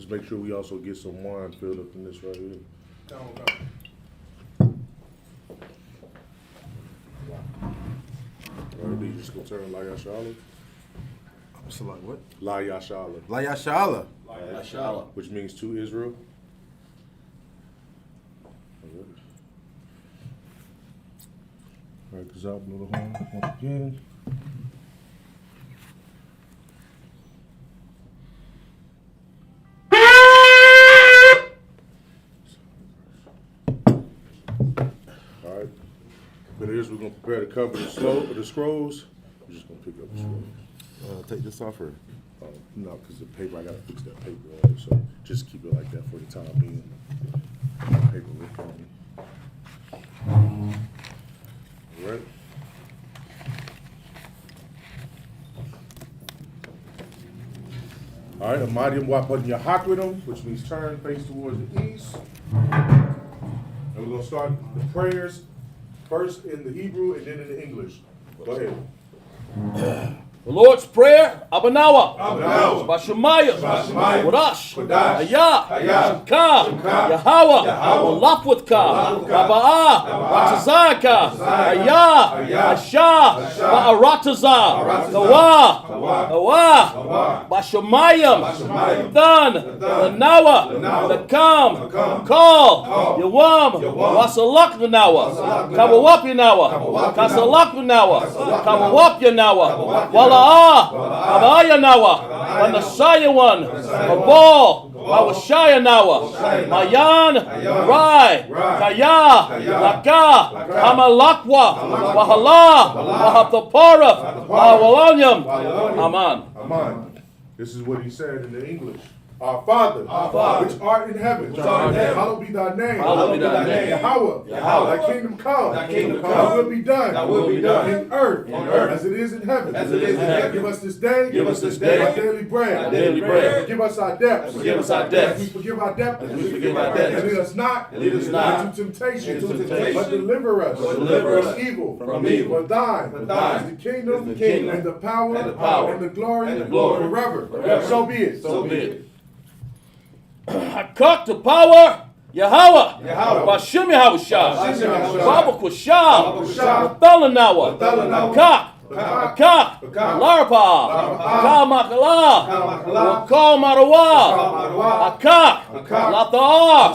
Let's make sure we also get some wine filled up in this right here. Right, you just gonna turn La Yashala? So like what? La Yashala. La Yashala. La Yashala. Which means to Israel. All right, because I'll blow the horn once again. All right. But here's we're gonna prepare to cover the scrolls. We're just gonna pick up the scrolls. Take this off her. No, because the paper, I gotta fix that paper, right? So just keep it like that for the time being. Paper rip on me. All right. All right, Amadim Wapan Yahakridum, which means turn face towards the east. And we're gonna start the prayers first in the Hebrew and then in the English. Go ahead. The Lord's Prayer, Abanawa, Abanawa, Bashamayim, Bashamayim, Wadash, Wadash, Ayah, Ayah, Shemka, Yahweh, Lapwithka, Raba'ah, Ratazaka, Ayah, Ashah, Ba'arataza, Tawa, Bashamayim, Dan, Lanawa, Nakam, Kal, Yawam, Wasalak Nanawa, Kawawap Yanawa, Kasalak Nanawa, Kawawap Yanawa, Abaya Nawa, Anasaya one, Abal, Awashaya Nawa, Mayan, Rai, Kaya, Laka, Hamalakwa, Wahala, Wahathapara, Awalanyam, Aman. Aman. This is what he said in the English. Our Father, which art in heaven, hallowed be thy name. Hallowed be thy name. Yahweh, thy kingdom come. Thy will be done. In earth, as it is in heaven. Give us this day. Our daily bread. Forgive us our debts. As we forgive our debtors. And lead us not into temptation. But deliver us from evil. For thine is the kingdom and the power and the glory forever. So be it. Hakak to power, Yahweh, Bashim Yahushua, Babak Washah, Thalanawa, Hakak, Larpa, Kalmakala, Kal Marawa, Hakak, Lathar,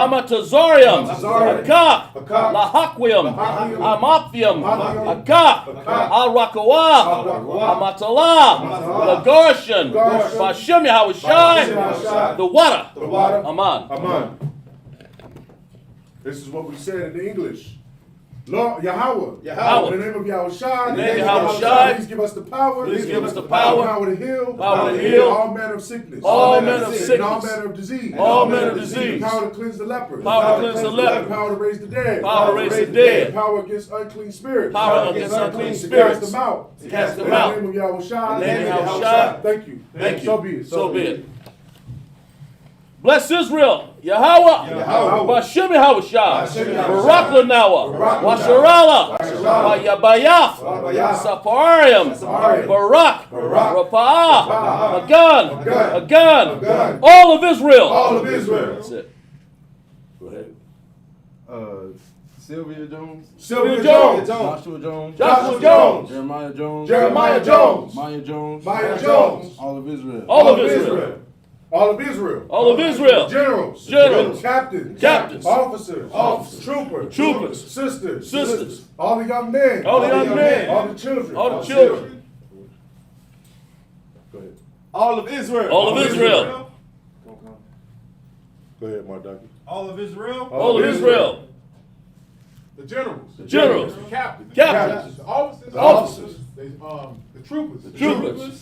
Amatazorium, Hakak, Lahakwium, Amaphium, Hakak, Al Rakawa, Amatala, Lagorshan, Bashim Yahushua, the water, Aman. This is what we said in the English. Lord Yahweh. In the name of Yahushua. Please give us the power. Power to heal. All manner of sickness. All manner of sickness. And all manner of disease. Power to cleanse the lepers. Power to raise the dead. Power against unclean spirits. Cast them out. In the name of Yahushua. Thank you. So be it. Bless Israel, Yahweh, Bashim Yahushua, Barak Lanawa, Washarala, Yabayaf, Saparium, Barak, Rapa'ah, Agan, all of Israel. That's it. Go ahead. Sylvia Jones. Joshua Jones. Jeremiah Jones. Maya Jones. All of Israel. All of Israel. Generals. Captains. Officers. Troopers. Sisters. All the young men. All the children. Go ahead. All of Israel. Go ahead, Mark Ducky. All of Israel. The generals. Generals. The captains. Captains. The officers. Officers. The troopers. Troopers.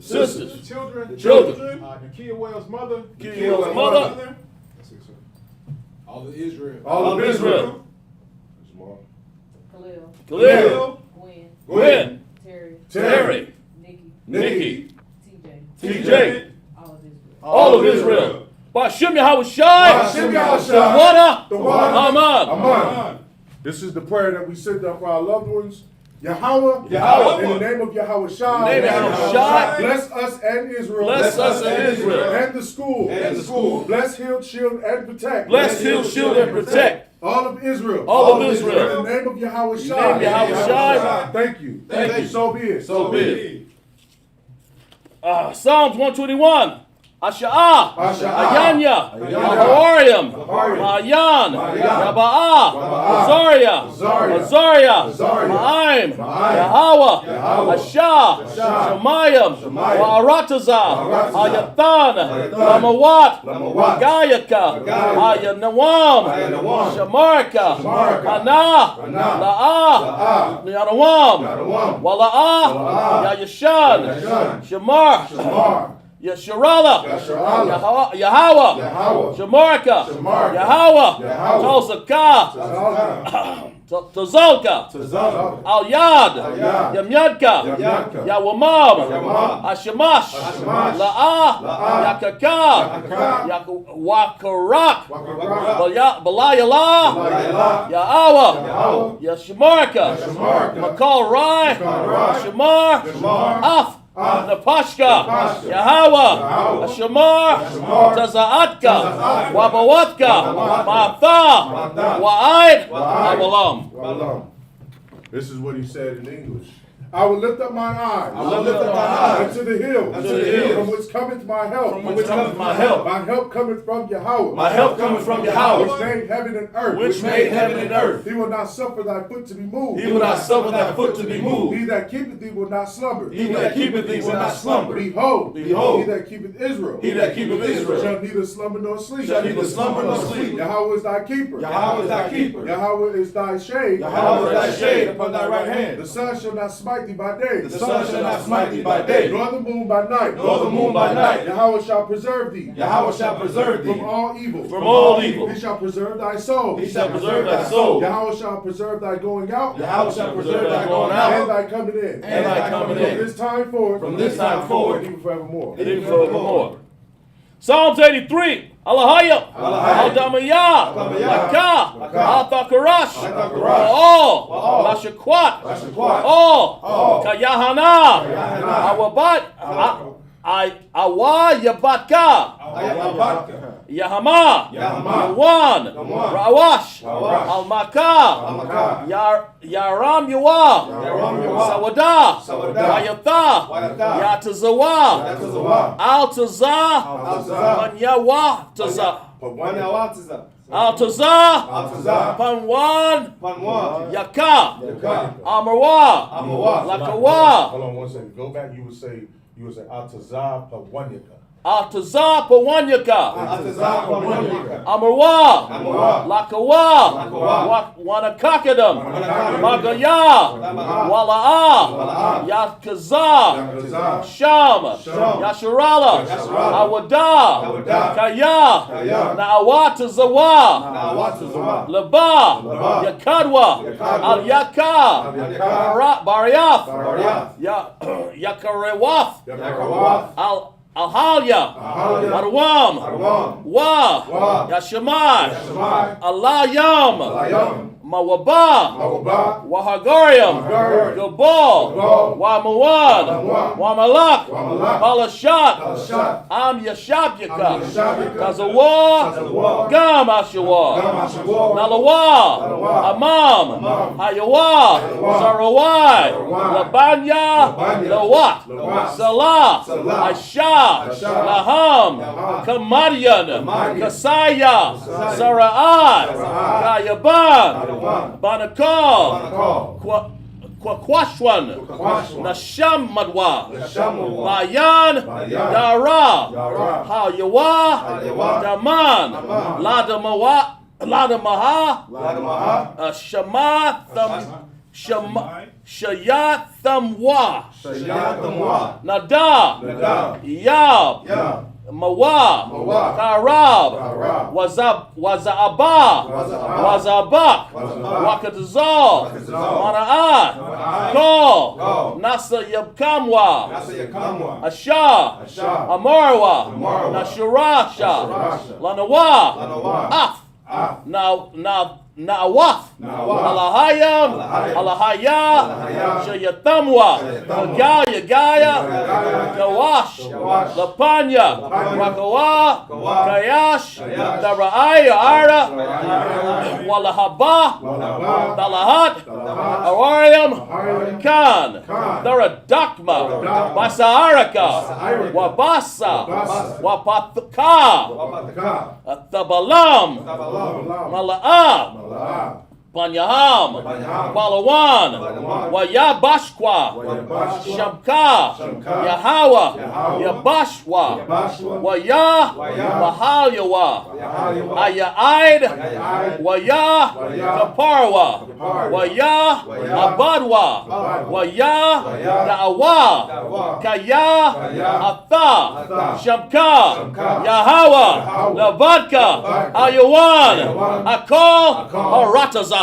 Sisters. The children. children. Nakia Wells' mother. Mother. That's it, sir. All of Israel. All of Israel. Khalil. Gwen. Gwen. Terry. Nikki. TJ. All of Israel. All of Israel. Bashim Yahushua. The water. Aman. This is the prayer that we send up for our loved ones Yahweh, Yahweh. in the name of Yahweh Shai, In the name of Yahweh Shai. bless us and Israel, Bless us and Israel. and the school, bless, heal, shield, and protect, Bless, heal, shield, and protect all of Israel, all of Israel. in the name of Yahweh In the Shai, name of Yahweh Shai. Thank you. Thank you. So be it. So be it. Psalms 121. Asha'ah, Ayanya, Ahoriam, Ma'ayan, Yaba'ah, Azariah, Ma'aim, Yahweh, Ashah, Shemayim, Wa'aratazah, Ayathan, Lamawat, Gayaka, Ayanawam, Shamarka, Hana, La'ah, Yanawam, Wala'ah, Yayashan, Shamar, Yasharala, Yahweh, Shamarka, Yahweh, Tozaka, Tozalka, Al-Yad, Yamyadka, Yawamam, Ashamash, La'ah, Yakaka, Wakarak, Balayala, Yahweh, Yashamarka, Makal Rai, Shamar, Af, Napashka, Yahweh, Shamar, Tazaatka, Wabawatka, Ma'atha, Wa'aid, Awalam. This is what he said in English. I will lift up mine eyes unto the hills, from which cometh my help. My help cometh from Yahweh. My help cometh from Yahweh, Which made heaven and earth. which made heaven and earth. He will not suffer thy foot to be moved. He will not suffer thy foot to be He moved. that keepeth thee will not slumber. He that keepeth thee will not slumber. Behold, Behold, he that keepeth Israel. he that keepeth Israel Shall neither slumber nor sleep. shall neither slumber nor sleep. Yahweh is thy keeper. Yahweh is thy keeper. Yahweh is thy shade. Yahweh is thy shade upon thy right hand. The sun shall not smite thee by day. The sun shall not smite thee by day, Nor the moon by night. nor the moon by night. Yahweh shall preserve thee. Yahweh shall preserve thee From all evil. from all evil. He shall preserve thy soul. He shall preserve thy soul. Yahweh shall preserve thy going out. Yahweh shall preserve thy going And out thy coming in. and thy coming From in. this time forward. From this time forward. And even forevermore. And even forevermore. Psalms 83. Allahaya, Al-Damayah, Laka, Al-Thakarash, Al, Lashakwat, Al, Kayahana, Awabat, Awa Yabatka, Yahama, Yawan, Rawash, Al-Maka, Yaram Yawa, Sawada, Wayatha, Yatazawa, Al-Tazah, Panyawa, Tazah. Al-Tazah, Panwan, Yaka, Amarwa, Lakawa. Hold on one second. Go back. You would say Atazah Pawanyaka. Al-Tazah, Pawanyaka, Amarwa, Lakawa, Wanakakadam, Magaya, Wala'ah, Yakazah, Sham, Yasharala, Awada, Kaya, Na'awatazawa, Laba, Yakadwa, Al-Yaka, Bariath, Yakarewaf, Al-Halya, Arwam, Wa, Yashamai, Alayam, Mawaba, Wahagariam, Gabal, Wamawad, Wamalak, Balashat, Am Yashabyaka, Kazawa, Gam Ashawa, Nalawa, Amam, Hayawa, Sarawai, Labanya, Lawat, Salah, Asha, Laham, Kamadian, Kasaya, Sara'at, Kayaban, Banakal, Kwakwashwan, Nasham Madwa, Bayan, Dara, Hayawa, Daman, Ladamaha, Shayat Thamwa, Nada, Yab, Mawa, Karab, Wazabak, Wakatazal, Mana'at, Kol, Nasa Yabkamwa, Asha, Amarwa, Nashirasha, Lanawa, Af. Now Na'awath, Alahayam, Alahaya, Shayathamwa, Yagaya, Kawash, Lapanya, Rakawa, Kayash, Dara'aya, Ara, Walahaba, Dalahat, Awariam, Khan, Daradakma, Basaaraka, Wabasa, Wapathka, Thabalam, Mala'ab, Panyaham, Balawan, Wayabashkwa, Shamka, Yahawa, Yabashwa, Waya, Wahalyawa, Ayaid, Waya, Kaparwa, Waya, Abadwa, Waya, Da'awa, Kaya, Atha, Shamka, Yahawa, Lavadka, Ayawan, Akal, Harataza.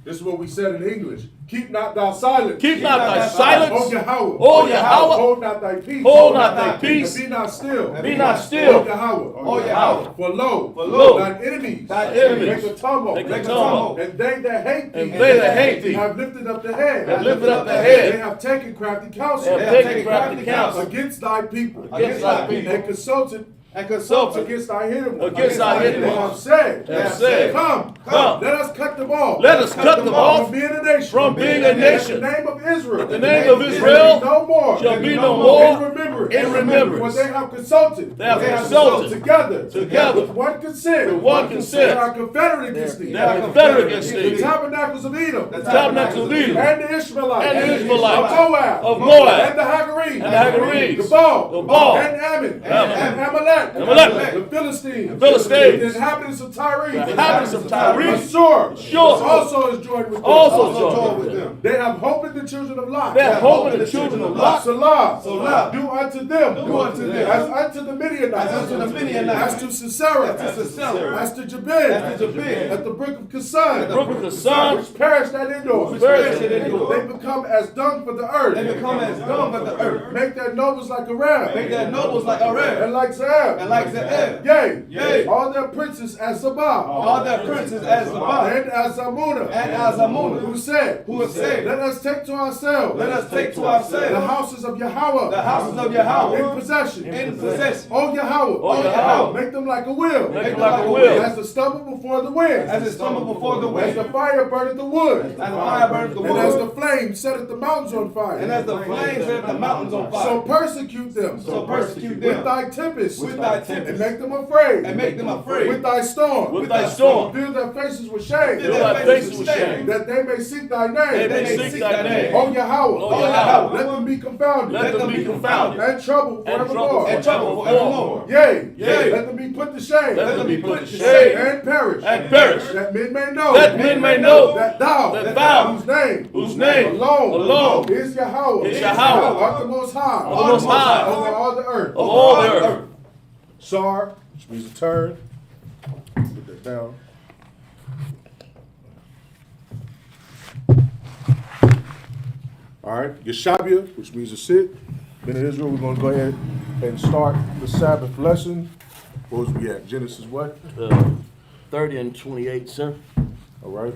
This is what we said in English. Keep not thou silent. Keep not thy silence. O Yahweh. O Yahweh. Hold not thy peace. Hold not thy peace. And be not still. Be not still. O Yahweh. O Yahweh. For lo, lo, thine enemies, enemies make a tumult. make a tumult. And they that hate thee, And they that hate thee have lifted up the head. have lifted up the head. They have taken crafty counsel. They have taken crafty counsel Against thy people. against thy people. And consulted against thy hidden ones. Against thy hidden They ones. have said, Come, let us cut them off. let us cut them off from being a nation. from being a nation. The name of Israel. The name of Israel no more. shall be no more In remembrance. in remembrance. For they have consulted. They have consulted together with one consent. with one consent. They are confederate against thee. They are confederate against The thee. tabernacles of Edom. The tabernacles of Edom. And the Ishmaelites. And the Ishmaelites. Of Moab. Of Moab. And the Hagarenes. And the Hagarenes. The Baal. The Baal. And Ammon. Ammon. And Amalek. Amalek. The Philistines. The Philistines. The inhabitants of Tyre. The inhabitants of Tyre. Assur. Assur. Also is joined with them. Also joined with them. They have hope in the children of Lot. They have hope in the children of Lot. Salah. Do unto them. them. As unto the Midianites. As unto the Midianites. As to Sisera. As to Jabin. At the brook of Kasan. Brook of the sun, Which perished at Endor. perished at Endor. They become as dung for the earth. They become as dung of the earth. Make their nobles like a ram. Make their nobles like a ram. And like Zeb. And like Zeb. Yea. All their princes as Sabbath. All their princes as Sabbath. And as Zamuna. And as Amunah. Who said. Let Let us take to ourselves. Let us take to The ourselves houses of Yahweh. the houses of Yahweh In possession. in possession. O Yahweh. O Yahweh. Make them like a wheel. Make them like a wheel. As the stubble before the wind. As it stumbled before the As wind. the fire burneth the wood. As the fire burns the And as wood. the flame setteth the mountains on fire. And as the flames set the mountains on So fire. persecute them. So persecute With them. thy tempest. With thy And tempest. make them afraid. And make them afraid. With thy storm. with thy storm. Fill their faces with shame. Fill thy faces with shame. That they may seek thy They name. may seek thy name. O Yahweh. O Yahweh. Let them be confounded. Let them be confounded. And trouble And forevermore. And trouble forevermore. Yea. Yea. Let them be put to shame. Let them be put to shame And perish. and perish. That men may know. That men may know That thou. that thou, Whose name. alone Is Yahweh. is Yahweh. Art the most high. Of the Most High. Over all the earth. of all the earth. Sar, which means a turn. Put that down. All right, Yeshabia, which means to sit. Then in Israel, we're going to go ahead and start the Sabbath lesson. What was we at? Genesis what? 30 and 28, sir. All right.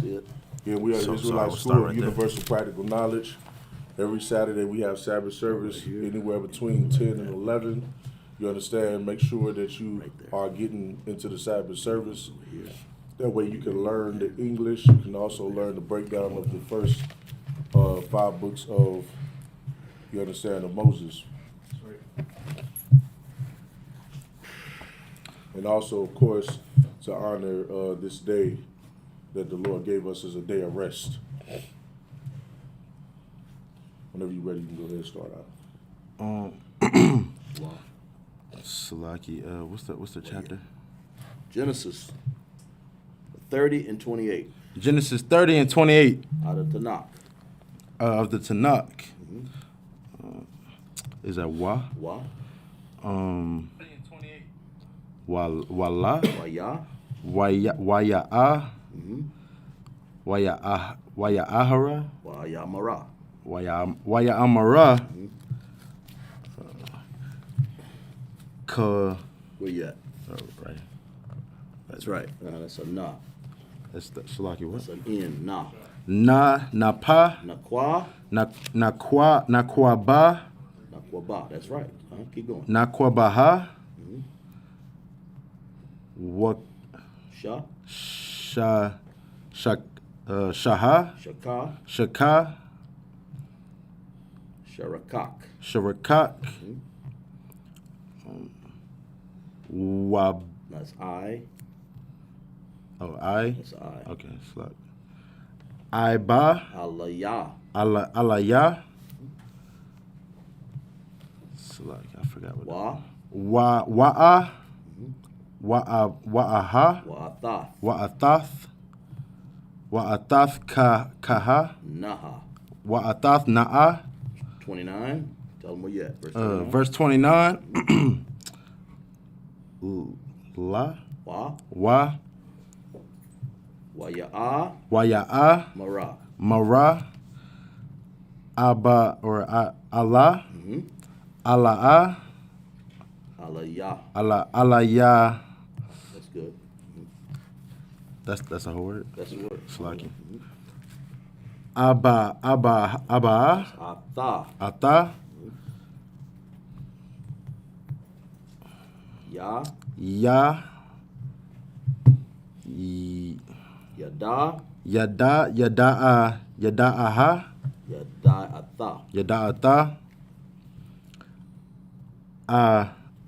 See it. Yeah, we are the So Israelite we'll School start of right there. Universal Practical Knowledge. Every Saturday we have Sabbath service anywhere between 10 and 11. You understand? Make sure that you are getting into the Sabbath service. That way you can learn the English. You can also learn the breakdown of the first 5 books of, you understand, of Moses. And also, of course, to honor this day that the Lord gave us as a day of rest. Whenever you're ready, you can go ahead and start out. Salaki, what's the chapter? Genesis 30 and 28 Genesis 30 and 28 out of Tanakh. Of the Tanakh. Is that Wa? Wa, Wala, Waya, Waya'ah, Waya'ahara, Wayamara. Waya Amara. Ka. Where you at? Right. That's right. That's a na. That's the Shalaki. What? That's an in. Na. Napa. Nakwa. Nakwaba. Nakwaba. That's right. Keep going. Nakwabaha. What? Sha. Shaha. Shaka. Shaka. Sharakak. Sharakak. Wab. That's I. Oh, I. That's I. Okay, slug. Iba. Alaya. Alaya. Slug. I forgot what. Wa'a. Wa'aha. Wa'athath. Wa'athath. Wa'athath kaha. Naha. Wa'athath na'a. 29. Tell them where you at. Verse 29. La. Wa. Waya'a. Mara. Abba or Allah. Ala'a. Alaya. Alaya. That's good. That's a whole word. That's a word. Slaki. Abba. Atha. Ata. Ya. Ya. Yada. Yada'aha. Yada'atha. Yada'ata.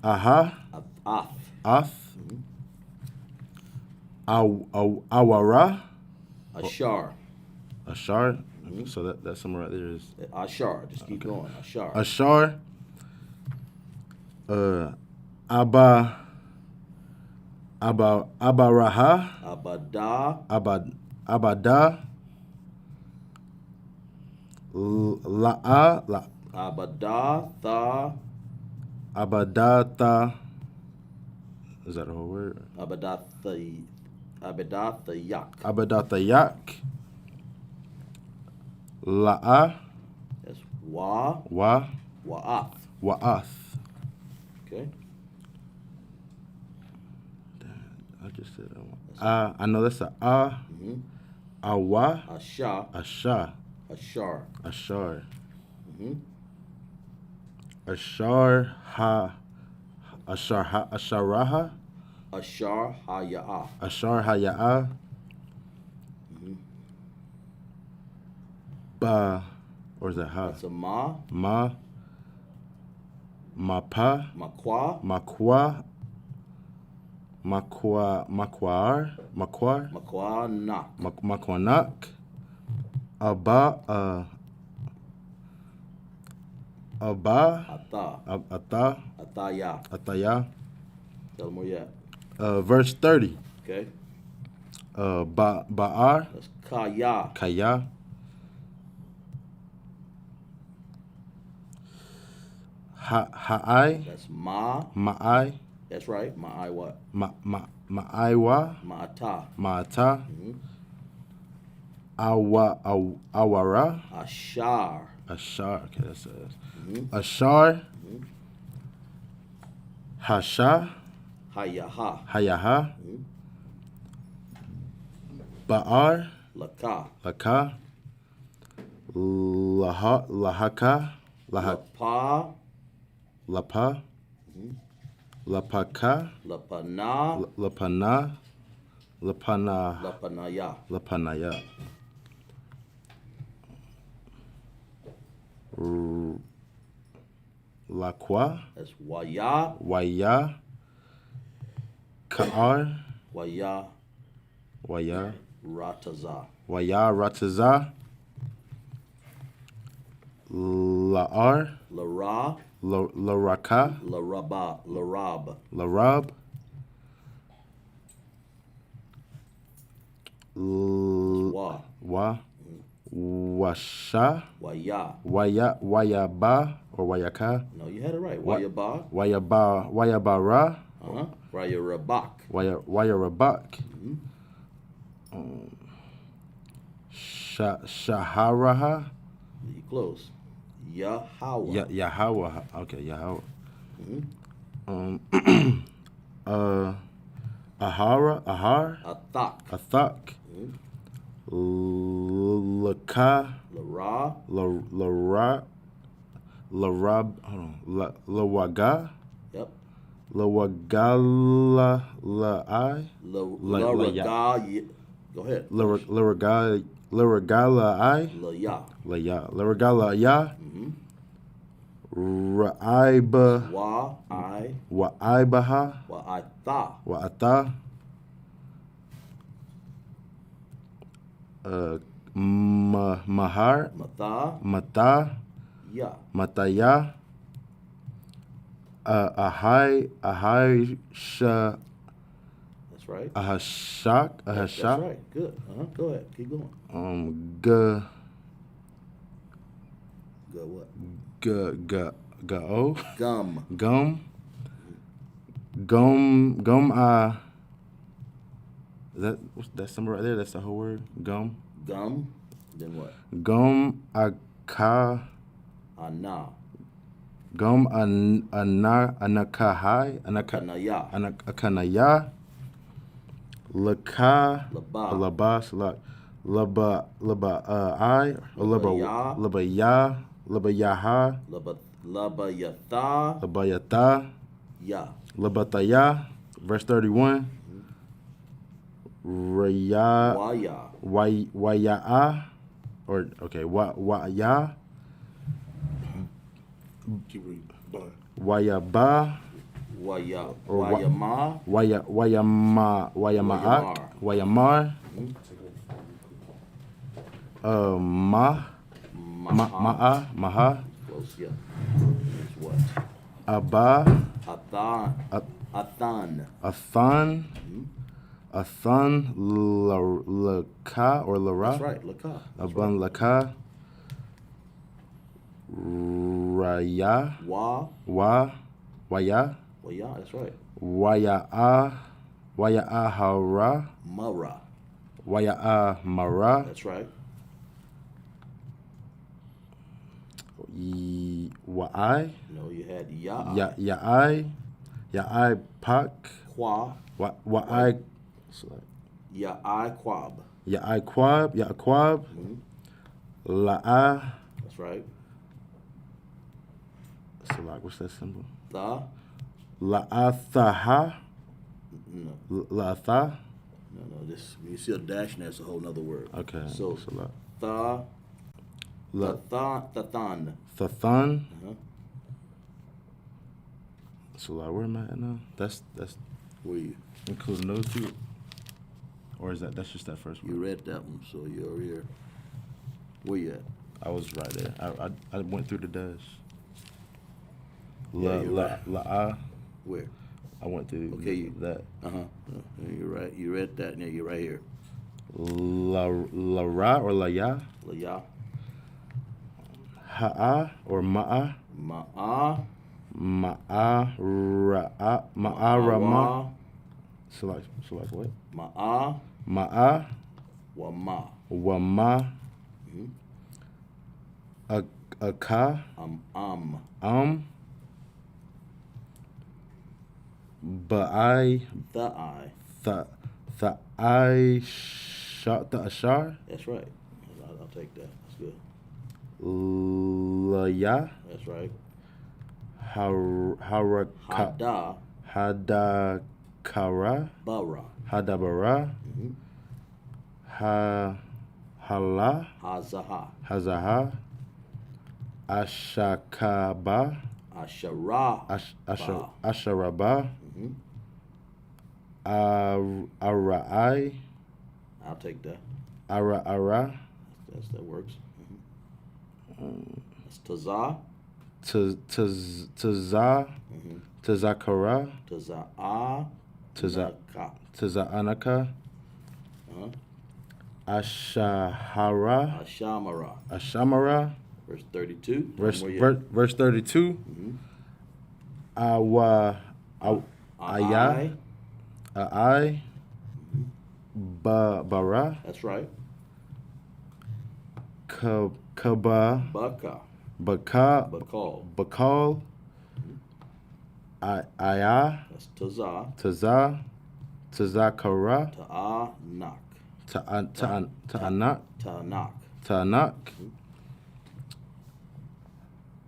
Aha. Ath. Awara. Ashar. Ashar. So that's somewhere right there is. Ashar. Just keep going. Ashar. Ashar. Abaraha. Abada. La'a. Abadata. Is that a whole word? Abadatayak. Abadatayak. La'a. That's wa. Wa'ath. Wa'ath. Okay. I just said I know that's a awa. Asha. Ashar. Asharaha. Ashar haya'a. Ashar haya'a. Ba, or is that ha? That's a ma. Mapa. Makwa. Makwar. Makwanak. Makwanak. Aba. Ata. Ataya. Tell them where you at. Verse 30. Okay. Ba'ar. That's kaya. Ha'ai. That's ma. Ma'ai. That's right. Ma'ai what? Ma'aiwa. Ma'ata. Awara. Ashar. Okay, that says. Ashar. Hasha. Hayaha. Ba'ar. Laka. Lahaka. Lapa. Lapaka. Lapana. Lapanaya. Lakwa. That's waya. Ka'ar. Waya. Rataza. Rataza. La'ar. Lara. Laraka. Larab. Washa. Wayaba or wayaka. No, you had it right. Wayaba. Wayabara. Wayarabak. Wayarabak. Shaharaha. You close. Yahweh. Yahweh. Okay, Yahweh. Ahara. Athak. Athak. Laka. Lara. Lawaga. Yep. Lawagala. La'ai. Laraga. Go ahead. Laragala I. Laya. Laragala ya. Ra'aiba. Wa'aibaha. Wa'ata. Mahar. Mata. Mataya. Ahai sha. That's right. Ahashak. That's right. Good. Go ahead. Keep going. Ga what? Gum. That's something right there? That's the whole word? Gum. Then what? Gum aka. Ana. Gum anakahai. Akanaya. Laka. Laba. I. Labayaha. Labayata. Labataya. Verse 31. Waya'a. Or, okay, wa'ya. Keep reading. Wayaba. Wayamar. Maha. Close, yeah. That's what? Abba. Athan. Laka or Lara. That's right, Laka. Aban Laka. Raya. Waya. That's right. Waya'a hara. Mara. Waya'a mara. That's right. Wa'ai. No, you had Ya'ai pak. Wa'ai. Ya'ai Quab. Ya'aquab. La'a. That's right. So like, what's that symbol? La'atha. No. La'atha. No. This when you see a dash, and that's a whole nother word. Okay. So Tathan. Thathan. So like, where am I at now? That's Where you? including those two. Or is that's just that first one? You read that one, so you're over here. Where you at? I was right there. I went through the dash. Where? I went through that. You're right. You read that. Now you're right here. Ra or la ya? Ha'a or ma'a? Ma'arama. So like what? Ma'a. Wama. Aka. Ba'ai. The ashar. That's right. I'll take that. That's good. Laya. That's right. Hadakara. Hadabara. Hala. Hazaha. Ashakaba. Asharaba. Ara'ai. I'll take that. Ara. That works. That's Tazah. Tazakara. Taza'anaka. Ashamara. Verse 32. Verse 32. Ai. Bara. That's right. Kaba, Baka. Baka, Bakal. Bakal, Aya, That's Tazah. Taza, Tazakara, Ta'anak. Ta'anak, Ta'anak. Ta'anak,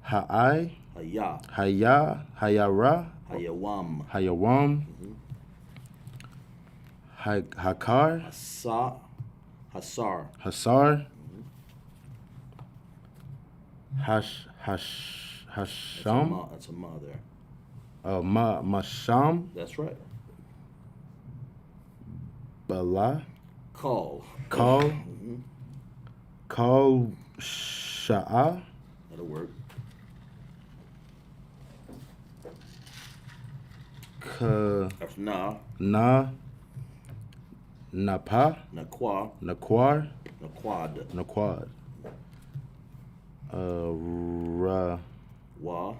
Ha'ai, Haya. Haya, Hayara, Hayawam. Hayawam, Hakar, Hasar. Hasar, Hasham, That's a mother. Masham, That's right. Bala, Call. Kal, Sha'a, That'll work. That's Na, Napa, Nakwa. Naquar, Naquad. Naquad, Ra, Wa.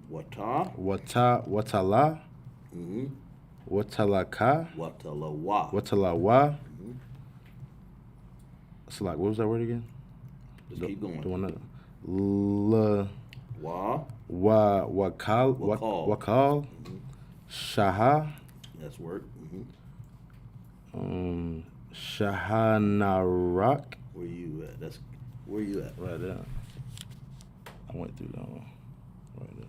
Wata. Watala, Watalaka, Watalawa. Watalawa. So like, what was that word again? Just keep going. The one that, Wakal, Shaha, That's word. Shahanarak. Where you at? Where you at? Right there. I went through that one. Right there.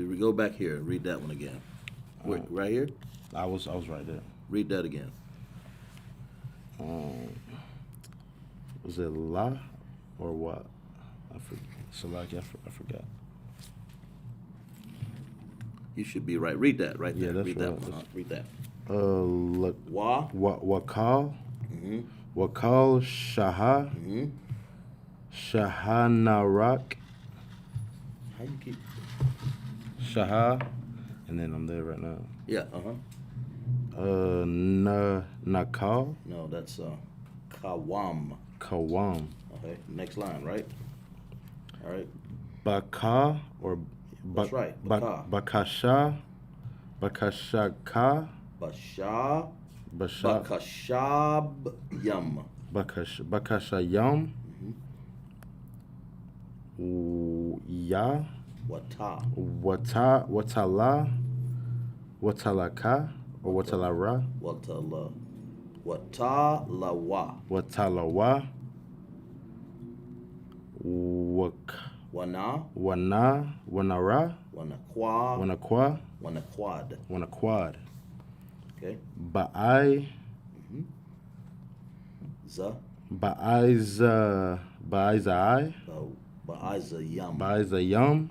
We go back here and read that one again. Right here? I was right there. Read that again. Was it la or what? I forget. Salaki, I forgot. You should be right. Read that right there. Yeah, that's read right. that one. Read that. Wakal. Wakal Shaha. Shahanarak. How you keep? Shaha. And then I'm there right now. Yeah. Nakal. No, that's Kawam. Kawam. Okay. Next line, right? All right. Baka or That's right. Baka. Bakasha. Bakashaka. Basha. Basha. Bakashab Yum. Bakashayam. Ya. Wata. Watala. Watalaka. Or Watalara. Watalawa. Watalawa. Wana. Wanara. Wanakwa. Wanakwa. Wanaquad. Wanaquad. Okay. Ba'ai. Za. Ba'ai. Ba'ai. Ba'aiza Yum. Ba'ai.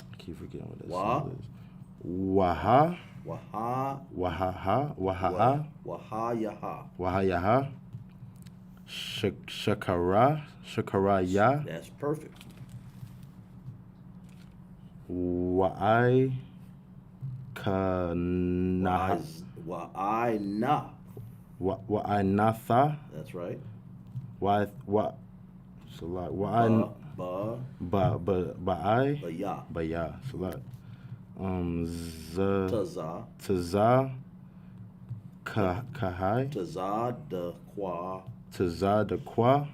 I keep forgetting what that is. Waha. Waha. Wahayaha. Wahayaha. Shakaraya. That's perfect. Wa'ai. Kanaha. Wa'aina. Wa'ainatha. That's right. So like wa'ai. Ba'ai. Baya. Baya. So like Taza. Taza. Kahai. Taza de qua. Taza de qua.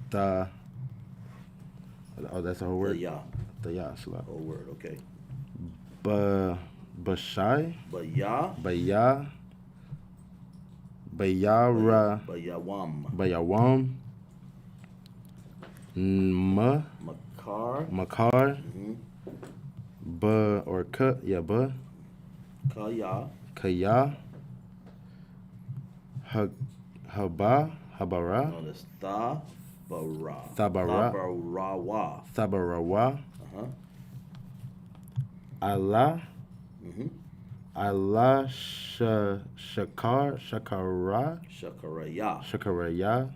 The. Oh, that's a whole word? The ya. The ya. So like Whole word, okay. Bashai. Baya. Baya. Bayara. Bayawam. Bayawam. Makar. Makar. Or ka. Yeah, Kaya. Kaya. Haba. Habara. No, that's Thabara. Thabara. Thabarawa. Thabarawa. Allah. Allah Shakara. Shakaraya.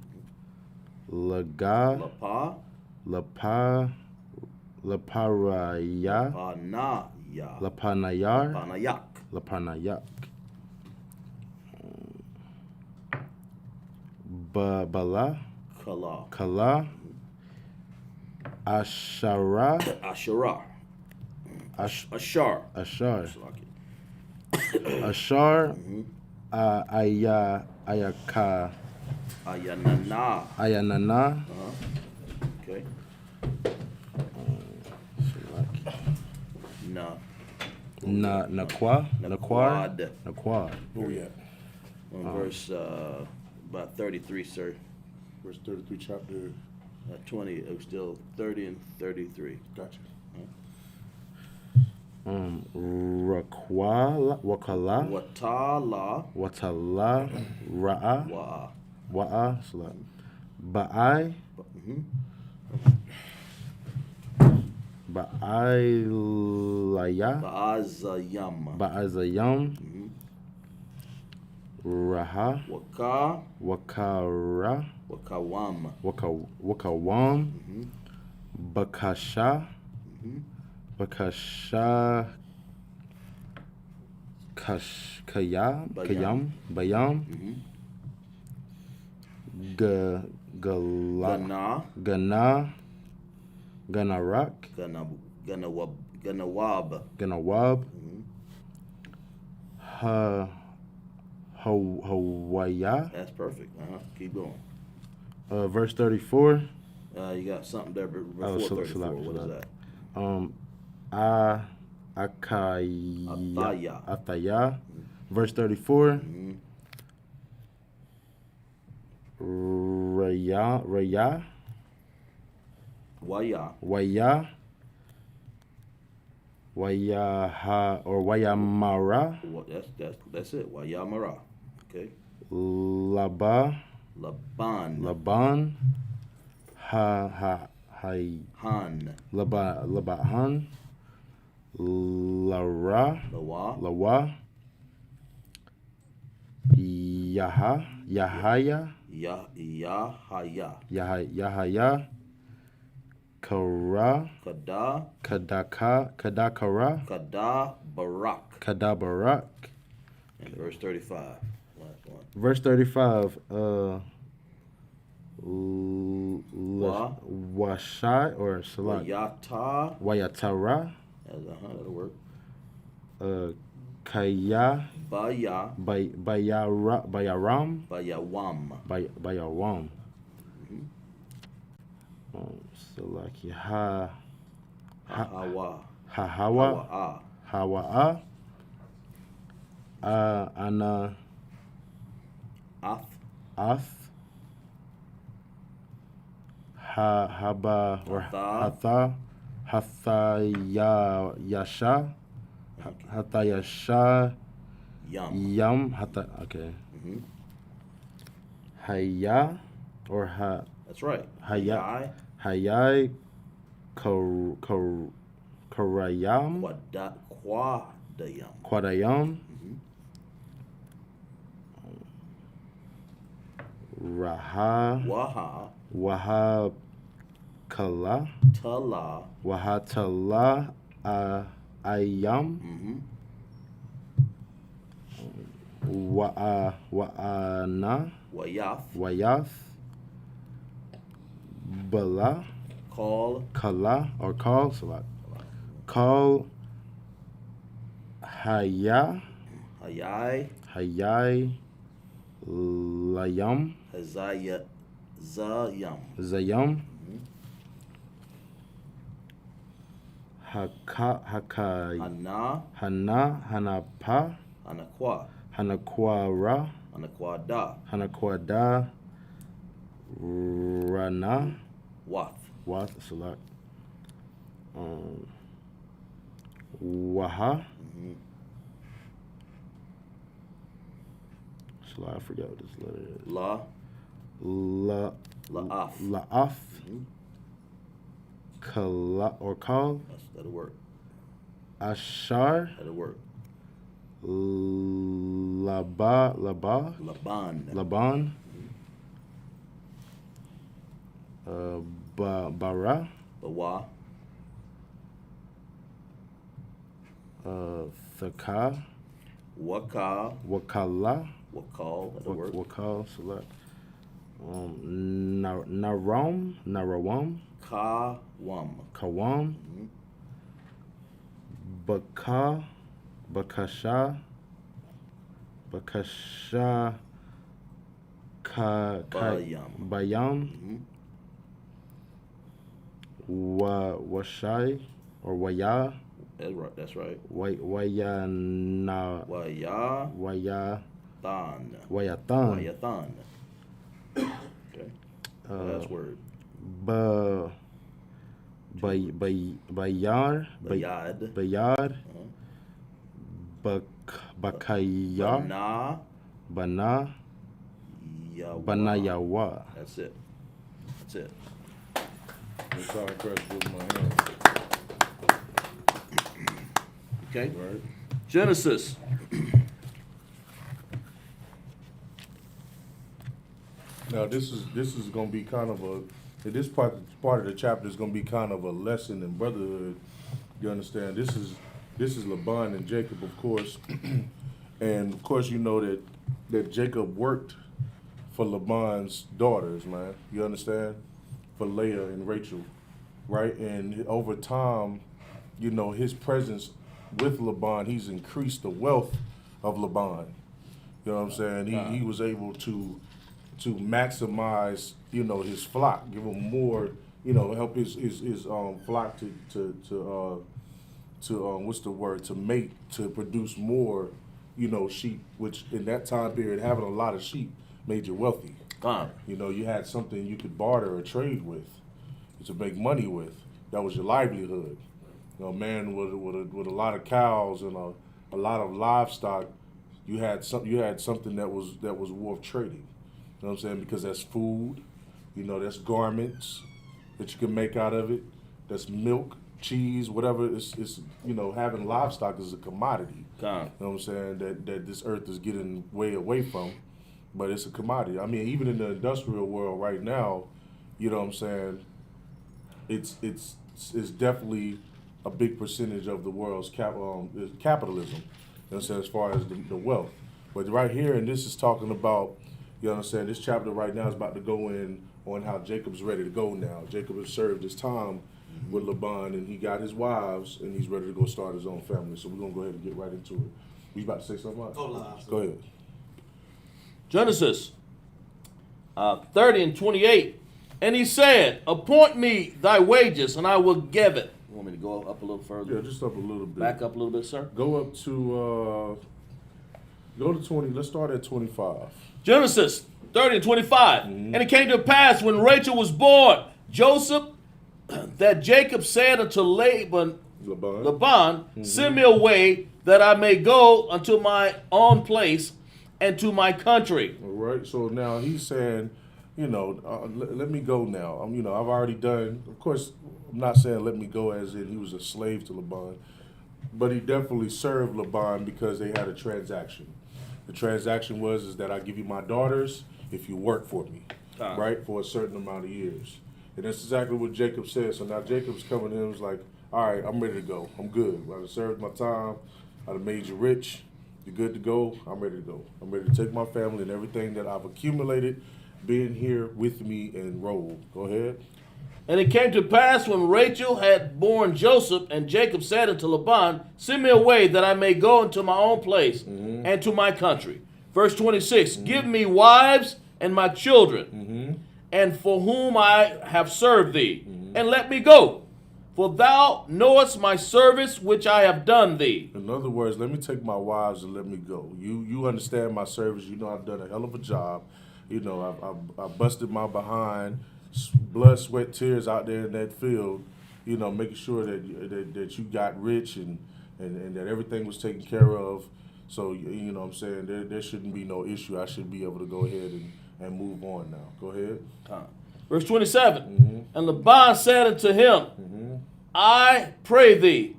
Laga. Laparaya. Lapanayar. Lapanayak. Bala. Kala. Ashara. Ashar. Ashar. Ashar, Ayaka, Ayanana. Ayanana, Okay. Na. Naquad. Where we at? On verse about 33, sir. Verse 33, chapter. 20. It was still 30 and 33. Gotcha. Wakala, Watala, Ra'a, Wa'a, Salat. Ba'ai, Ba'ailaya, Ba'azayam, Raha, Wakara, Wakawam, Bakasha, Bayam, Ganarak, Ganawab, Hawaya. That's perfect. Keep going. Verse 34. You got something there before 34. What is that? Ataya. Verse 34. Waya. Wayaha or Wayamara. That's it. Wayamara. Okay. Laban. Han. Labahan. Lawa. Yahaya. Kadakara. Kadabarak. And verse 35. Last one. Verse 35. Washai or Salat. Wayatara. That'll work. Kaya. Bayawam. Bayawam. Salaki Hawa'a. Ana. Ath. Haba or Hathayasha. Yam. Okay. Haya or ha. That's right. Hayai. Korayam. Quadayam. Waha Kala. Wahatala Ayam. Wa'ana. Wayath. Bala. Kala or call. Salat. Call. Hayai. Layam. Zayam. Hanapa. Hanakwara. Hanakwada. Rana. Wath. Salat. Waha. I forget what this letter is. La'af. Kala or Kal. That'll work. Ashar. That'll work. Laban. Bara. Thaka. Wakala. That'll work. Wakal. Select. Narawam. Kawam. Bakasha. Bakasha Bayam Washai or Waya. That's right. Wayana Wayathan. Okay. Last word. Bayar. Bakayar. Bana. Banayawa. That's it. That's all I pressed with my hand. Okay. Right. Genesis. Now this is going to be kind of this part of the chapter is going to be kind of a lesson in brotherhood. You understand? This is Laban and Jacob, of course, and of course you know that Jacob worked for Laban's daughters, man. You understand? For Leah and Rachel, right? And over time, you know, his presence with Laban, he's increased the wealth of Laban. You know what I'm saying? He was able to maximize, you know, his flock, give him more, you know, help his flock to what's the word, to mate, to produce more, you know, sheep, which in that time period, having a lot of sheep made you wealthy. You know, you had something you could barter or trade with, to make money with. That was your livelihood. You know, a man with a lot of cows and a lot of livestock, you had something that was worth trading. You know what I'm saying? Because that's food, you know, that's garments that you can make out of it. That's milk, cheese, whatever. It's you know, having livestock is a commodity. You know what I'm saying? That this earth is getting way away from, but it's a commodity. I mean, even in the industrial world right now, you know what I'm saying? It's definitely a big percentage of the world's capitalism. You know what I'm saying? As far as the wealth, but right here, and this is talking about. You understand? This chapter right now is about to go in on how Jacob's ready to go now. Jacob has served his time with Laban, and he got his wives, and he's ready to go start his own family. So we're going to go ahead and get right into it. You about to say something, Mark? Go ahead. Genesis 30 and 28. And he said, appoint me thy wages, and I will give it. You want me to go up a little further? Yeah, just up a little bit. Back up a little bit, sir? Go up to, go to 20. Let's start at 25. Genesis 30 and 25. And it came to pass when Rachel was born, Joseph, that Jacob said unto Laban, send me away that I may go unto my own place and to my country. All right. So now he's saying, you know, let me go now. You know, I've already done. Of course, I'm not saying let me go as in he was a slave to Laban, but he definitely served Laban because they had a transaction. The transaction is that I give you my daughters if you work for me, right, for a certain amount of years. And that's exactly what Jacob said. So now Jacob's coming in and was like, all right, I'm ready to go. I'm good. I've served my time. I've made you rich. You're good to go. I'm ready to go. I'm ready to take my family and everything that I've accumulated, being here with me and roll. Go ahead. And it came to pass when Rachel had borne Joseph, and Jacob said unto Laban, send me away that I may go into my own place and to my country. Verse 26, give me wives and my children, and for whom I have served thee, and let me go. For thou knowest my service which I have done thee. In other words, let me take my wives and let me go. You understand my service. You know I've done a hell of a job. You know, I busted my behind, blood, sweat, tears out there in that field, you know, making sure that you got rich and that everything was taken care of. So, you know what I'm saying, there shouldn't be no issue. I should be able to go ahead and move on now. Go ahead. Verse 27, and Laban said unto him, I pray thee,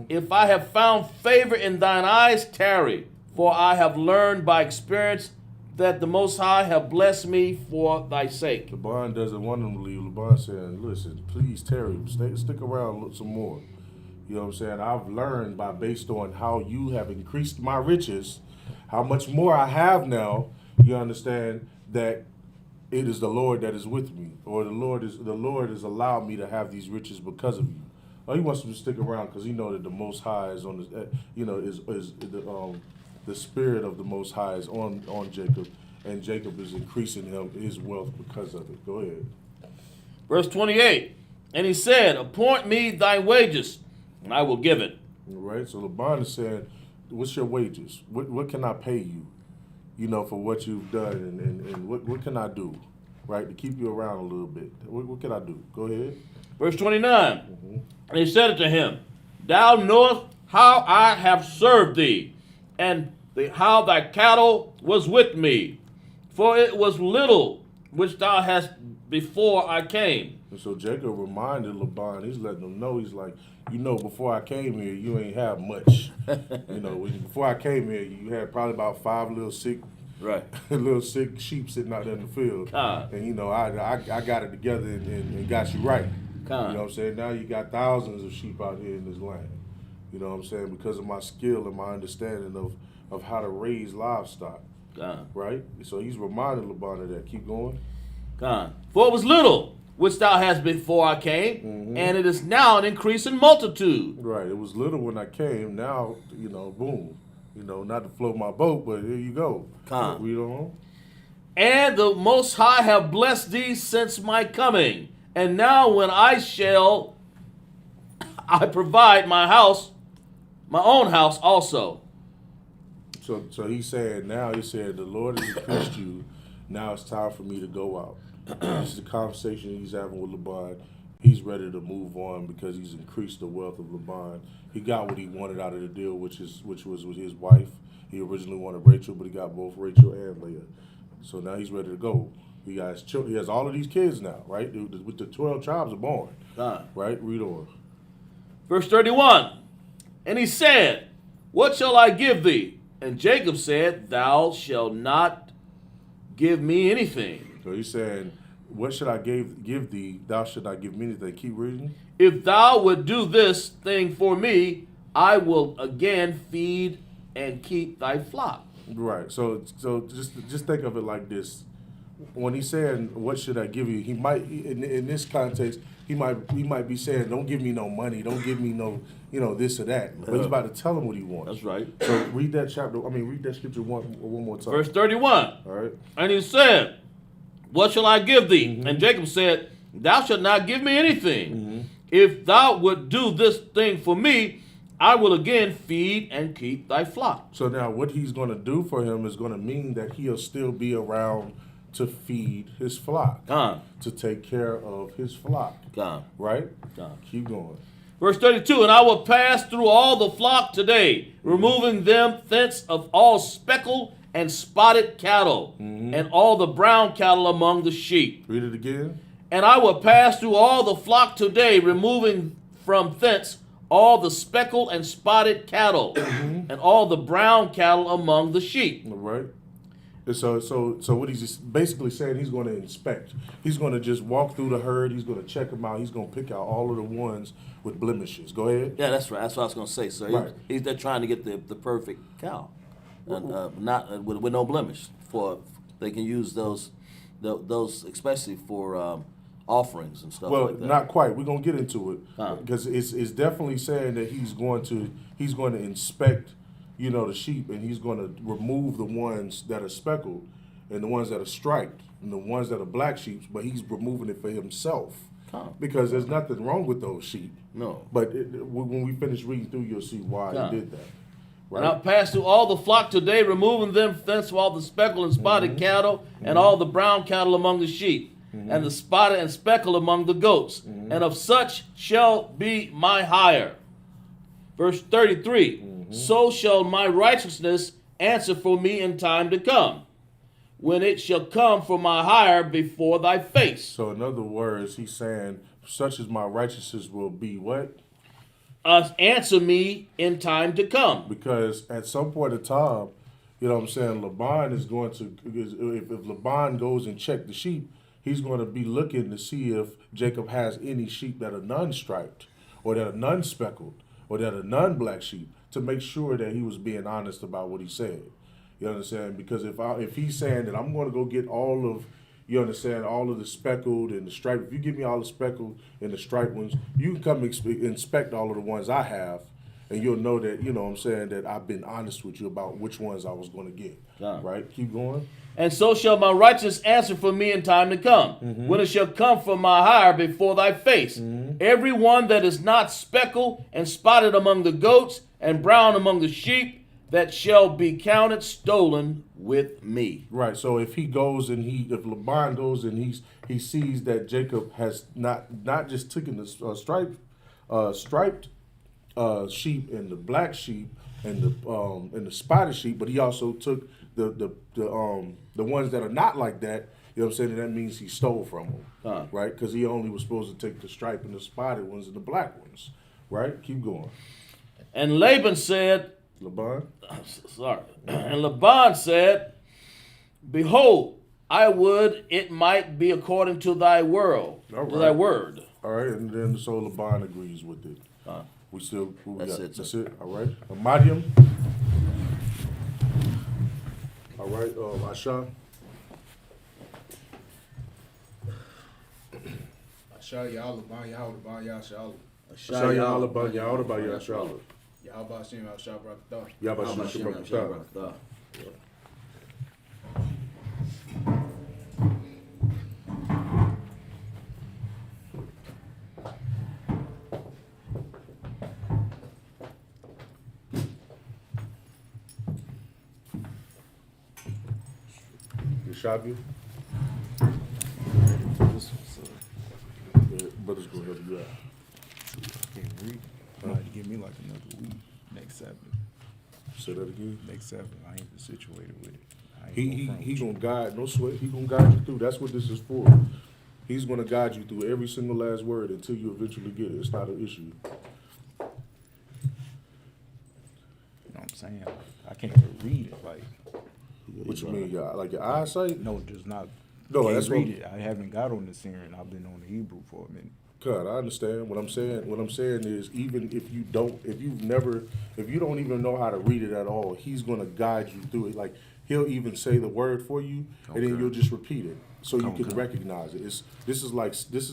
if I have found favor in thine eyes, tarry, for I have learned by experience that the Most High have blessed me for thy sake. Laban doesn't want him to leave. Laban saying, listen, please tarry, stick around some more. You know what I'm saying? I've learned based on how you have increased my riches, how much more I have now. You understand that it is the Lord that is with me, or the Lord has allowed me to have these riches because of you. He wants him to stick around because he know that the Most High is on the, you know, is the the spirit of the Most High is on Jacob, and Jacob is increasing his wealth because of it. Go ahead. Verse 28, and he said, appoint me thy wages, and I will give it. All right, so Laban is saying, what's your wages? What can I pay you, for what you've done, and what can I do, right, to keep you around a little bit? What can I do? Go ahead. Verse 29, and he said unto him, thou knowest how I have served thee, and how thy cattle was with me, for it was little which thou hast before I came. And so Jacob reminded Laban, he's letting him know, he's like, before I came here, you ain't have much. Before I came here, you had probably about 5 little sick sheep sitting out there in the field. And I got it together and got you right. You know what I'm saying? Now you got thousands of sheep out here in this land. You know what I'm saying? Because of my skill and my understanding of how to raise livestock. Right? So he's reminding Laban of that. Keep going. For it was little which thou hast before I came, and it is now an increasing multitude. Right. It was little when I came. Now, boom. Not to float my boat, but here you go. Read on. And the Most High have blessed thee since my coming. And now when I provide my own house also. So he's saying now, the Lord has increased you. Now it's time for me to go out. This is the conversation he's having with Laban. He's ready to move on because he's increased the wealth of Laban. He got what he wanted out of the deal, which was with his wife. He originally wanted Rachel, but he got both Rachel and Leah. So now he's ready to go. He has all of these kids now, right? With the 12 tribes are born. Right? Read on. Verse 31. And he said, what shall I give thee? And Jacob said, thou shalt not give me anything. So he's saying, what should I give thee? Thou should not give me anything. Keep reading. If thou would do this thing for me, I will again feed and keep thy flock. Right. So just think of it like this. When he's saying, what should I give you? He might, in this context, he might be saying, don't give me no money. Don't give me no, this or that. But he's about to tell him what he wants. That's right. So read that scripture one more time. Verse 31. All right. And he said, what shall I give thee? And Jacob said, thou shalt not give me anything. If thou would do this thing for me, I will again feed and keep thy flock. So now what he's going to do for him is going to mean that he'll still be around to feed his flock, to take care of his flock. Right? Keep going. Verse 32, and I will pass through all the flock today, removing them thence of all speckled and spotted cattle, and all the brown cattle among the sheep. Read it again. And I will pass through all the flock today, removing from thence all the speckled and spotted cattle, and all the brown cattle among the sheep. All right. So what he's just basically saying, he's going to inspect. He's going to just walk through the herd. He's going to check them out. He's going to pick out all of the ones with blemishes. Go ahead. Yeah, that's right. That's what I was going to say. So right. he's there trying to get the perfect cow, not with no blemish. They can use those especially for offerings and stuff like that. Well, not quite. We're going to get into it because it's definitely saying that he's going to inspect, the sheep, and he's going to remove the ones that are speckled and the ones that are striped and the ones that are black sheep, but he's removing it for himself because there's nothing wrong with those sheep. No. But when we finish reading through, you'll see why he did that. Right? And I'll pass through all the flock today, removing them thence all the speckled and spotted cattle and all the brown cattle among the sheep, and the spotted and speckled among the goats, and of such shall be my hire. Verse 33, so shall my righteousness answer for me in time to come, when it shall come for my hire before thy face. So in other words, he's saying, such as my righteousness will be what? Answer me in time to come. Because at some point in time, Laban is going to, if Laban goes and check the sheep, he's going to be looking to see if Jacob has any sheep that are non-striped or that are non-speckled or that are non-black sheep, to make sure that he was being honest about what he said. You understand? Because if he's saying that I'm going to go get all of, all of the speckled and the striped, if you give me all the speckled and the striped ones, you can come inspect all of the ones I have, and you'll know that, you know what I'm saying, that I've been honest with you about which ones I was going to get. Right? Keep going. And so shall my righteousness answer for me in time to come, when it shall come from my hire before thy face. Every one that is not speckled and spotted among the goats and brown among the sheep, that shall be counted stolen with me. Right. So if he goes and if Laban goes and he sees that Jacob has not just taken the striped sheep and the black sheep and the spotted sheep, but he also took the ones that are not like that. You know what I'm saying? And that means he stole from them, right? Because he only was supposed to take the striped and the spotted ones and the black ones, right? Keep going. And Laban said, Laban. Sorry. And Laban said, behold, I would it might be according to thy word. All right. To thy word. All right, and then so Laban agrees with it. We still That's it. That's it. All right. Amadium. All right. Asha. Asha Ya'alaban Yahweh Yahshua. Asha Ya'alaban Yahweh Yahshua. Yahweh Hashem Yahshua Barakatah. Yahweh Hashem Barakatah. Yeshabu. But it's going to help you out. I can't read. You might give me like another week. Next Sabbath. Say that again. Next Sabbath. I ain't situated with it. He gonna guide, no sweat. He gonna guide you through. That's what this is for. He's gonna guide you through every single last word until you eventually get it. It's not an issue. You know what I'm saying? I can't even read it. Like, What you mean, like your eyesight? no, just not. No, can't that's read what- it. I haven't got on the Syrian. I've been on the Hebrew for a minute. God, I understand. What I'm saying is, even if you don't even know how to read it at all, he's gonna guide you through it. Like he'll even say the word for you, and then you'll just repeat it so you can recognize it. This is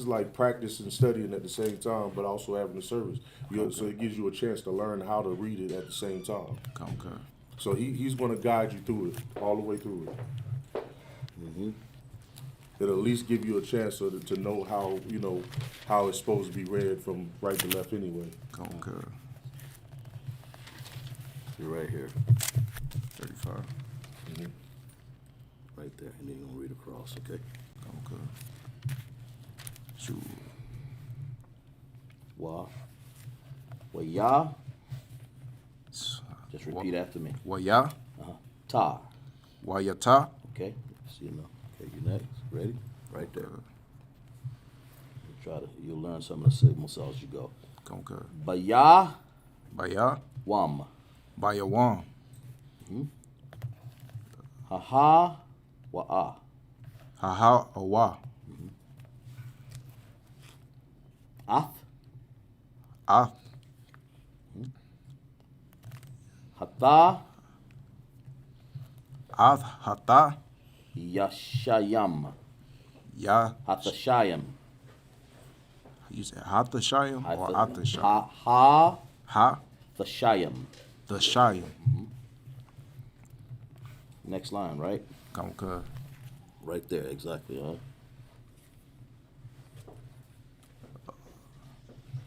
like practice and studying at the same time, but also having the service. So it gives you a chance to learn how to read it at the same time. Okay. So he's gonna guide you through it all the way through it. It'll at least give you a chance to know how it's supposed to be read from right to left anyway. Okay. You're right here. 35. Right there. And then you're going to read across, okay? Okay. Shoot. Wa. Yah. Just repeat after me. Waya. Ta. Wayata. Okay? See you now. Okay, you next. Ready? Right there. You'll learn some of the signals as you go. Okay. Baya Baya. wam. Bayawam. Ha wa Haha awa. Ath. Ah. Hata. Ath hata. Yashayam. Ya. Hatashayam. You said Hatashayim or Atashayim? Ha. Ha. Thashayam. The Shayim. Next line, right? Okay. Right there, exactly, huh?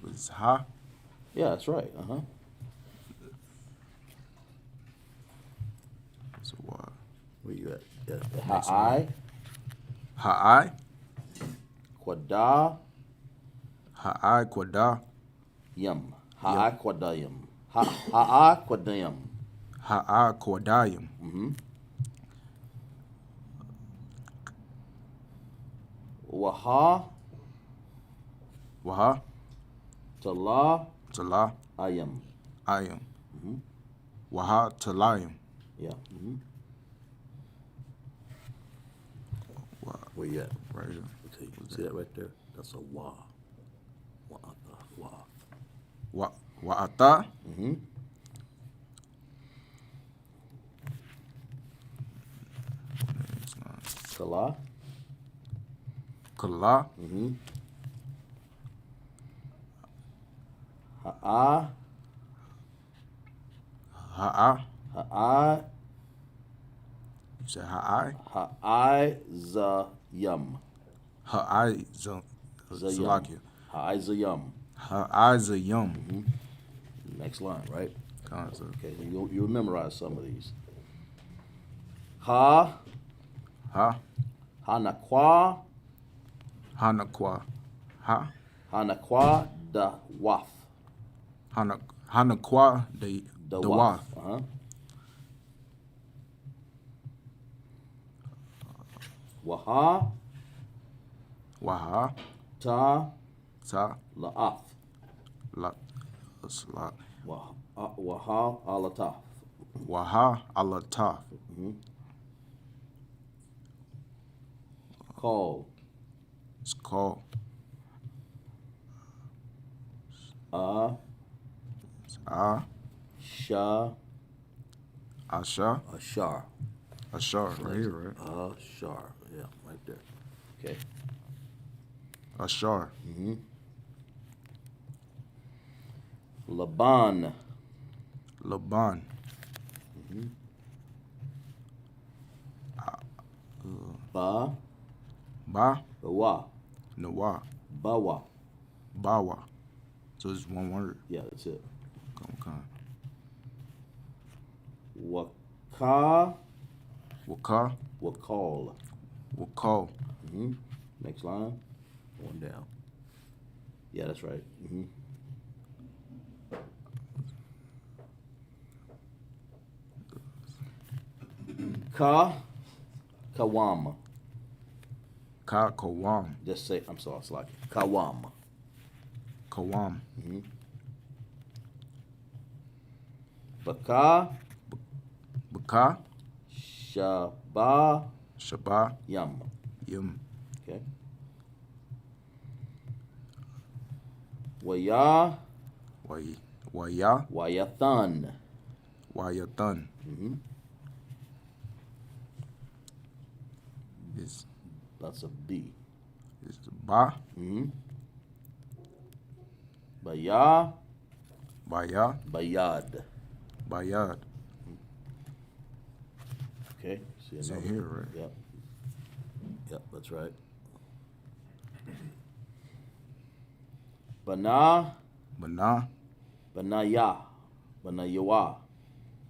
It's Ha. Yeah, that's right, uh-huh. So what? Where you at? Yeah. Ha'ai, Ha'ai. Quada, Ha'ai Quada. Yam. Ha'ai Quadayam. Ha'ai Quadayam. Ha'ai Quadayim. Waha, Waha. Tala, Tala. Ayam. Ayam. Waha Talayim. Yeah. Where you at? Right here. Okay, see that right there? That's a wa. Wa. Wa'ata. Tala. Kala. Ha'a, Ha'a. Ha'a. You said ha'i? Ha'izayum. Ha'i Zayum. Salakia. Ha'izayum. Ha'izayum. Next line, right? Concept. Okay, you'll memorize some of these. Ha. Ha. Hanaqua. Hanaqua. Ha. Hanaqua da waf. Hanaqua the waf. Uh-huh. Waha. Waha. Ta. Ta. La'af. La. Salat. Waha alataf. Waha alataf. Call. It's called. Sha. Asha. Ashar. Ashar. Right here, right? Ashar. Yeah, right there. Okay. Ashar. Laban. Laban. Ba. Ba. Bawa. Nawa. Bawa. Bawa. So it's one word. Yeah, that's it. Okay. Waka. Waka. Wakal. Wakal. Next line. One down. Yeah, that's right. Kawam. Ka. Kawam. Just say, I'm sorry, it's like Kawam. Kawam. Baka. Baka. Shaba. Shaba. Yum. Yum. Okay. Waya. Waya. Wayathan. Wayathan. That's a B. Is ba. Baya. Baya. Bayad. Bayad. Okay. See It's in another. here, right? Yep. Yep, that's right. Bana. Bana. Banaya. Banayawa.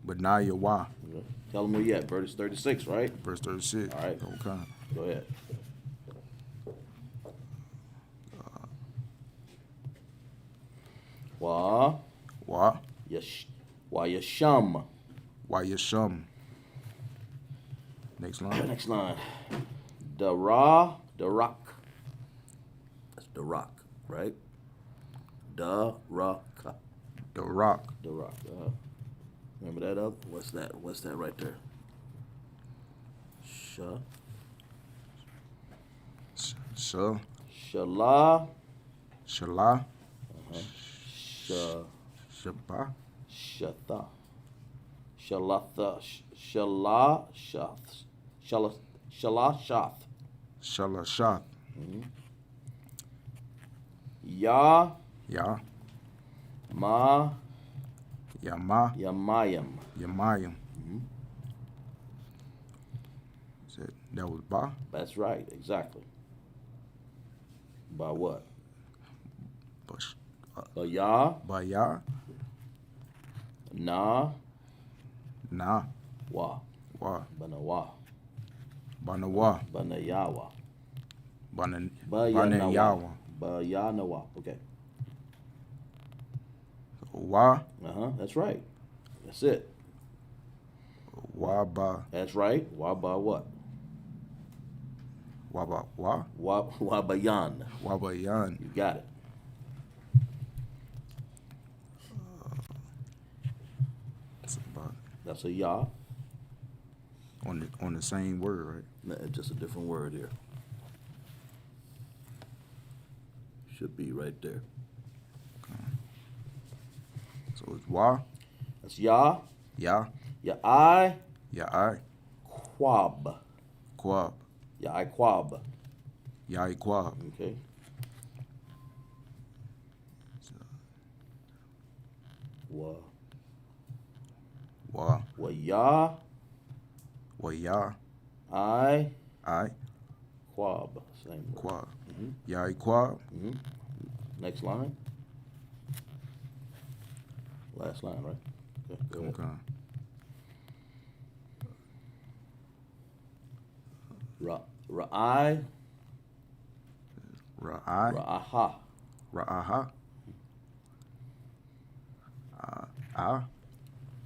Banayawa. Okay. Tell them where you at. Verse 36, right? Verse 36. All right. Okay. Go ahead. Wa. Wa. Wayasham. Wayasham. Next line. Next line. Darak. That's Darak, right? Darak. The rock. Darak. Remember that up? What's that? What's that right there? Shala. Shala. Shaba. Shatha. Shalatha. Shalashath. Shalashath. Shalashath. Ya. Ya. Ma. Yama. Yamayam. Yamayim. That was ba. That's right, exactly. By what? Ya. Baya. Na. Na. Wa. Wa. Banawa. Banawa. Banayawa. Banayawa. Bayanawa. Okay. Wa. That's right. That's it. Wa ba. That's right. Wa ba what? Wa ba wa. Wa bayan. Wa bayan. You got it. That's a ya. On the same word, right? No, it's just a different word here. Should be right there. So it's wa. That's ya. Ya. Ya I. Ya I. Quab. Quab. Ya I quab. Ya I quab. Okay. Wa. Wa ya. Wa ya. I. I. Quab. Same word. Quab. Yai quab. Next line. Last line, right? Okay, go ahead. Okay. Ra'ai. Ra'ai. Ra'aha. Ra'aha. Ah.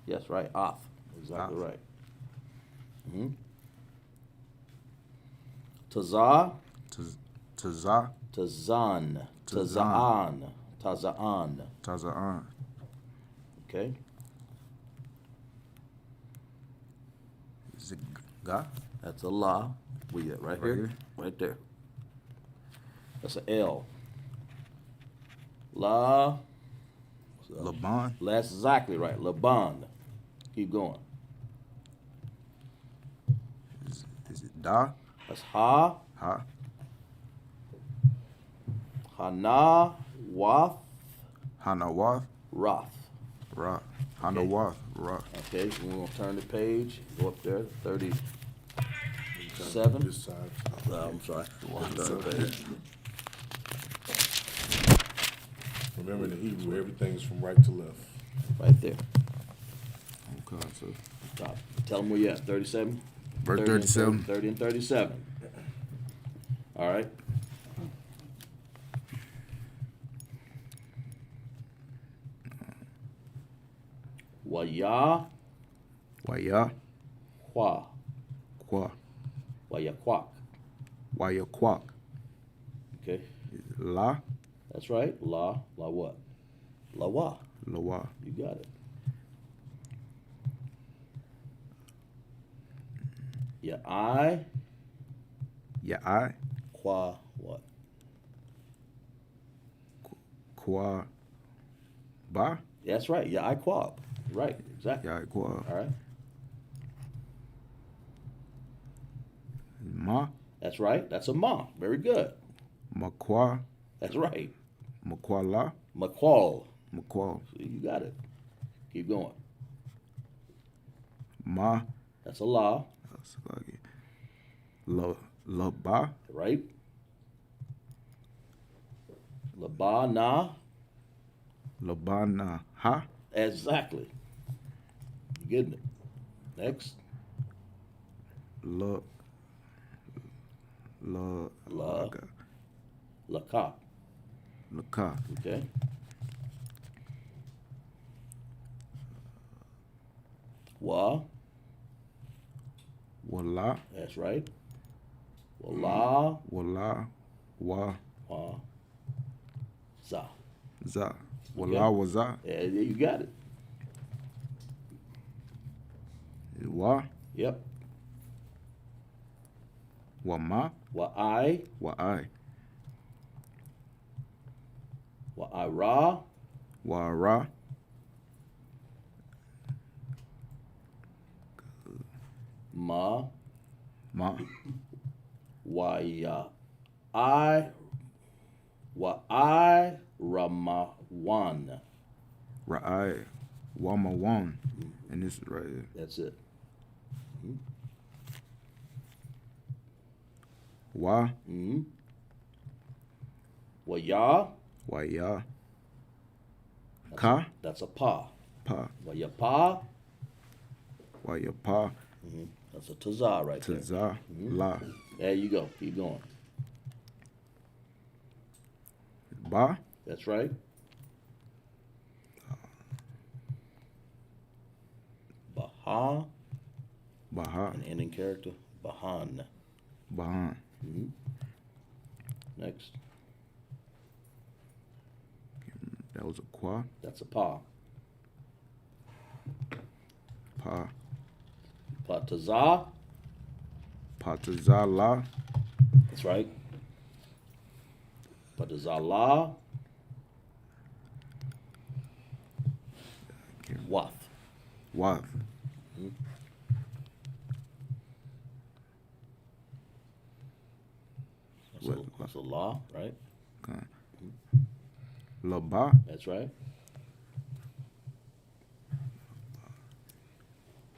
Yes, right. Off. Exactly Off. right. Tazah. Tazah. Tazan. Tazan. Tazaan. Tazaan. Taza'an. Okay. Zigga. That's a la. We at right here. here? Right there. That's an L. La. Laban. That's exactly right. Laban. Keep going. Is it da? That's ha. Ha. Hana. Wath. Hanawath. Roth. Ra. Hanawath. Ra. Okay, we're gonna turn the page. Go up there. 37. This side. I'm sorry. Turn the page. Remember, in the Hebrew, everything's from right to left. Right there. Okay, so Top. Tell them where you at. 37. verse 30 and 37. 30 and 37. All right. Waya. Waya. Kwa. Qua. Waya quack. Waya quack. Okay. La. That's right. La. La what? La wa. Lawa. You got it. Yeah, I. Ya I. Qua what? Qua. Ba. That's right. Yeah, I quab. Right. Exactly. Ya qua. All right. Ma. That's right. That's a ma. Very good. Makwa. That's right. Makwala. McQuall. Makwal. See, you got it. Keep going. Ma. That's a la. That's like it. La ba. Right. Labana. Labana. Ha. Exactly. You getting it? Next. La. La. Laka. Laka. Okay. Wa. Wala. That's right. Wala. Wala. Wa. Wa. Za. Za. Wala waza. Yeah, you got it. Wa. Yep. Wa ma. Wa I. Wa I. Wa I ra. Wa ra. Ma. Ma. Wa ya. I. Wa I rama wan. Ra'ai. Wama wan. And this is right here. That's it. Wa. Mm-hmm. Wa ya. Wa ya. Ka. That's a pa. Pa. Wa ya pa. Wa ya pa. That's a tazah right there. Taza. La. There you go. Keep going. Ba. That's right. Baha. Baha. An ending character. Bahan. Bahan. Next. That was a qua. That's a pa. Pa. Patazah. Pataza la. That's right. Patazah la. Wath. Wath. That's a law, right? La ba. That's right.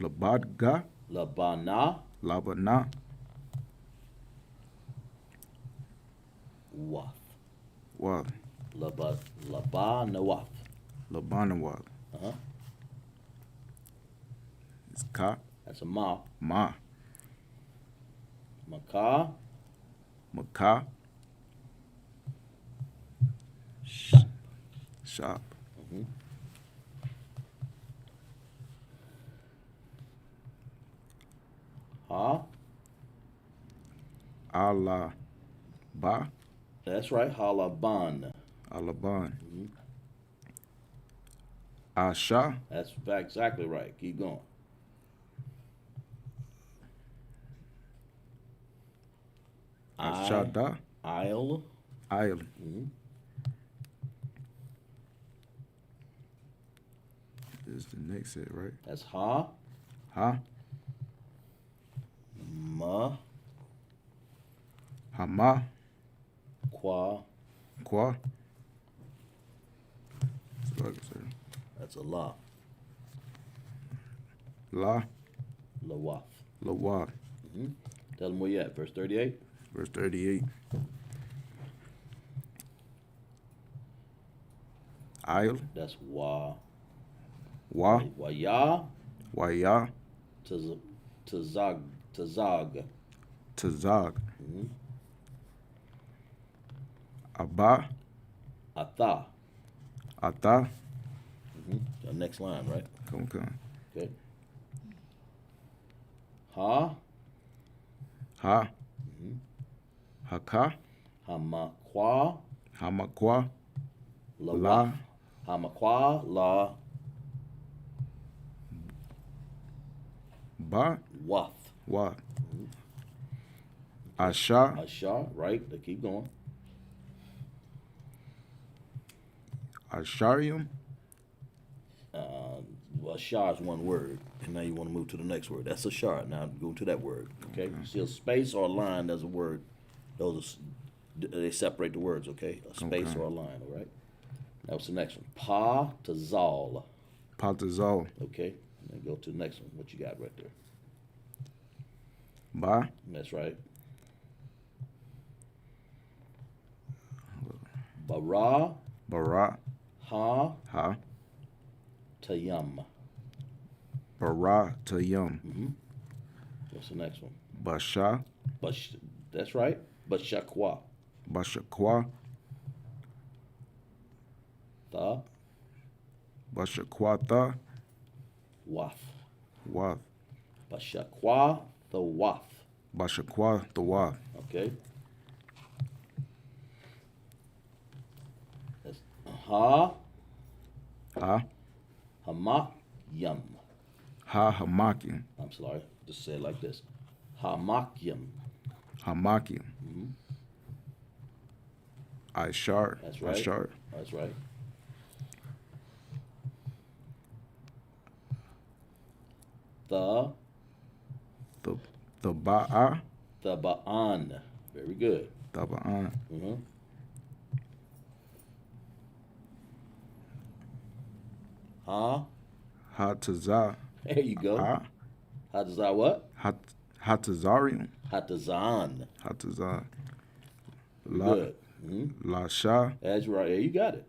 Labadga. Labana. Labana. Wath. Wath. Labanawath. Labanawath. Uh-huh. It's ka. That's a ma. Ma. Maka. Maka. Shop. Mm-hmm. Ha. Allah. Ba. That's right. Halaban. Alaban. Mm-hmm. Asha. That's exactly right. Keep going. Ashada. Isle. Isle. Mm-hmm. Is the next set, right? That's ha. Ha. Ma. Hama. Qua. Qua. That's what I can say. That's a la. La. Lawath. Lawa. Mm-hmm. Tell them where you at. Verse 38. Verse 38. Isle. That's wa. Wa. Waya. Waya. Tazag. Tazag. Mm-hmm. Aba. Atha. Ata. Mm-hmm. The next line, right? Come. Okay. Ha. Ha. Mm-hmm. Haka. Hamakwa. Hamakwa. La. La. Hamakwa. La. Ba. Wath. Wa. Asha. Ashar. Right. They keep going. Asharium. Ashar is one word, and now you want to move to the next word. That's ashar. Now go to that word. Okay. You see a space or a line? There's a word. Those are, they separate the words. Okay. A space Okay. or a line. All right. That was the next one. Pa to zal. Patazol. Okay. Then go to the next one. What you got right there? Ba. That's right. Bara. Bara. Ha. Ha. Tayam. Bara. Tayum. Mm-hmm. What's the next one? Basha. That's right. Bashakwa. Bashakwa. Tha. Bashakwata. Wath. Wath. Bashakwa. The wath. Bashakwa. The wath. Okay. That's ha. Ha. Hamak. Yum. Ha. Hamakim. I'm sorry. Just say it like this. Hamakyam. Hamakim. Mm-hmm. Ishar. That's right. Ishar. That's right. The Ba'a. the ba'an. Very good. The Ba'an. Mm-hmm. Ha. Hataza. There you go. Ha. Hataza what? Hatazarium. Hatazan. Hataza. Good. Mm-hmm. Lasha. That's right. Yeah, you got it.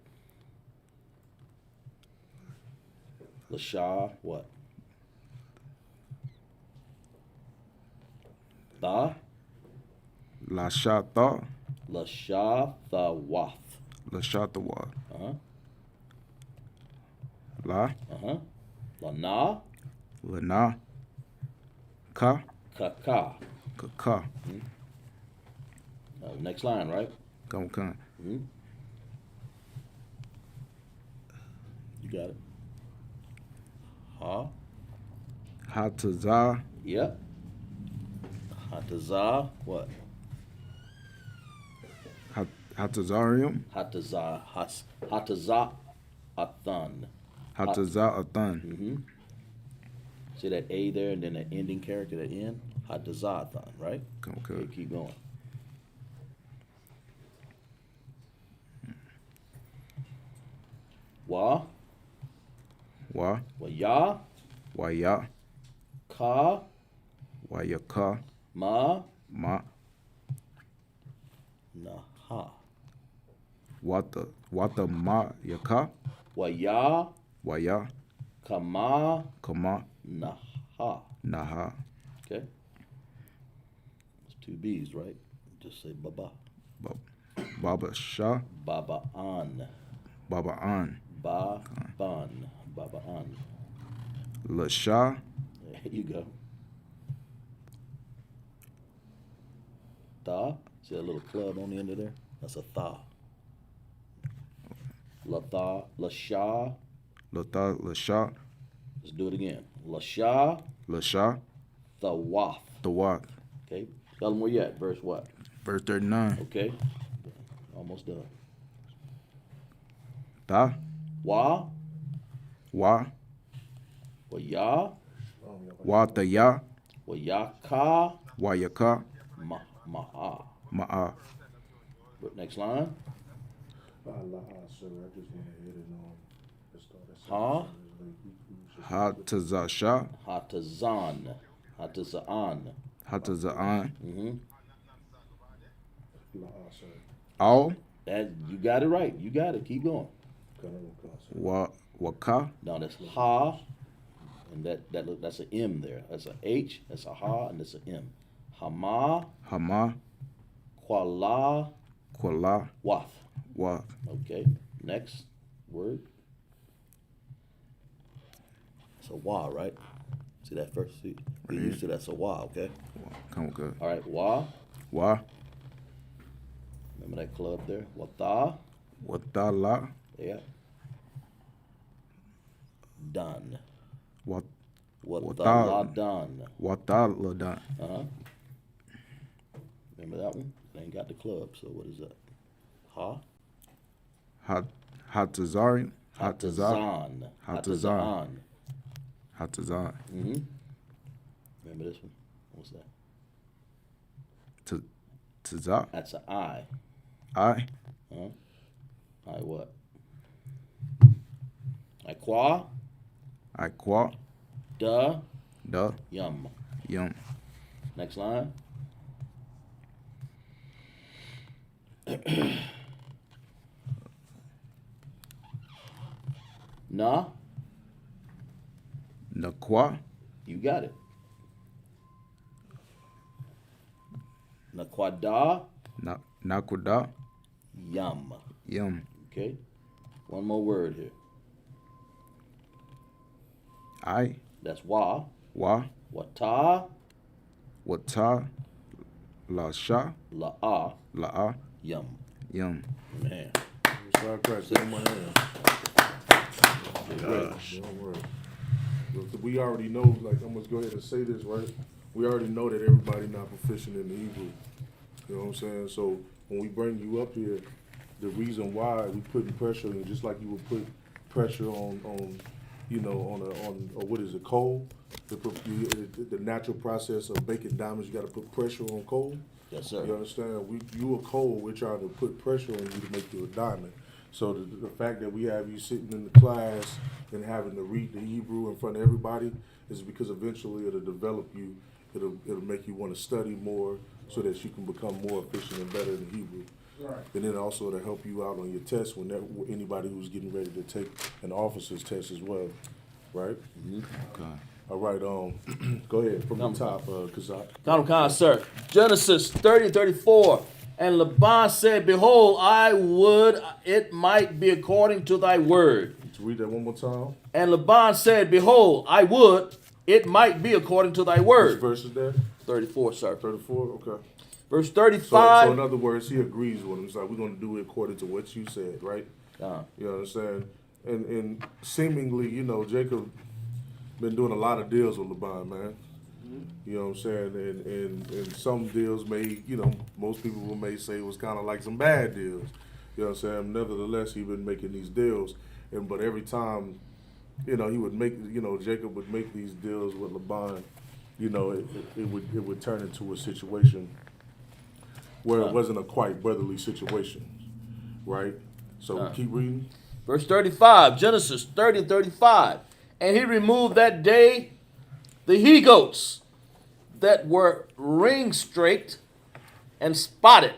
Lashah what? The Lashata. Lashah the wath. Lashatawa. Uh-huh. La. Uh-huh. Lana. Lana. Ka. Kaka. Kaka. Next line, right? Come. Mm-hmm. You got it. Ha. Hataza. Yep. Hataza what? Hatazarium. Hataza Hataza Athan. Hataza Athan. Mm-hmm. See that A there and then the ending character, the N? Hataza Athan, right? Okay. Keep going. Wa. Wa. Wa ya. Waya. Ka. Wayaka. Ma. Ma. Naha. Wata ma yaka. Waya. Waya. Kama. Kama. Naha. Naha. Okay. It's two B's, right? Just say baba. Baba Shah. Baba an. Baba An. Ba-ban. Baba an. La Shah. There you go. Tha. See that little club on the end of there? That's a tha. La tha. La shah. Lata La Shah. Let's do it again. La shah. La Shah. Thawaf. Tawaf. Okay. Tell them where you at. Verse what? Verse 39. Okay. Almost done. Ta. Wa. Wa. Wa ya. Wata ya. Wa ya ka. Wayaka. Ma'a. Ma'a. Next line. Allah, sir, I just went ahead and Ha. Hatazasha. Hatazan. Hatazan. Hatazaan. sir. Al. That you got it right. You got it. Keep going. Waka. No, that's ha, and that's an M there. That's a H. That's a ha, and that's an M. Hama. Hama. Kuala. Kuala. Wath. Wa. Okay. Next word. It's a wa, right? See that first? See, get used to that's a wa. Okay. Come good. All right. Wa. Wa. Remember that club there? Wata. Watala. Yeah. Done. Wat. Watala done. Watala done. Remember that one? They ain't got the club, so what is that? Ha? Hatazari. Hatazan. Hatazan. Hatazan. Remember this one? What's that? Tazak. That's an I. I. I what? I qua. I qua. Da. Da. Yum. Yum. Next line. Na. Nakwa. You got it. Nakwada. Nakuda. Yum. Yum. Okay. One more word here. I. That's wa. Wa. Wata. Wata. La Sha. La. La. Yum. Yum. Man. Start practicing in my hand. Don't worry. Look, we already know, like, I'm gonna go ahead and say this, right? We already know that everybody not proficient in the Hebrew. You know what I'm saying? So when we bring you up here, the reason why we putting pressure on you, just like you would put pressure on what is it, coal? The natural process of baking diamonds, you got to put pressure on coal. Yes, sir. You understand? You a coal, we're trying to put pressure on you to make you a diamond. So the fact that we have you sitting in the class and having to read the Hebrew in front of everybody is because eventually it'll develop you. It'll make you want to study more so that you can become more efficient and better in Hebrew. Right. And then also to help you out on your test when anybody who's getting ready to take an officer's test as well, right? Okay. All right, go ahead from the top, Kazak. Come, sir. Genesis 30:34. And Laban said, Behold, I would it might be according to thy word. Let's read that one more time. And Laban said, Behold, I would it might be according to thy Which word. verse is that? 34, sir. 34, okay. Verse So 35. in other words, he agrees with him. It's like, we're going to do it according to what you said, right? You understand? And seemingly, Jacob been doing a lot of deals with Laban, man. You know what I'm saying? And some deals may, most people may say it was kind of like some bad deals. You know what I'm saying? Nevertheless, he been making these deals. But every time, he would make, Jacob would make these deals with Laban, it would turn into a situation where it wasn't a quite brotherly situation, right? So keep reading. Verse 35, Genesis 30:35. And he removed that day the he-goats that were ring-straked and spotted,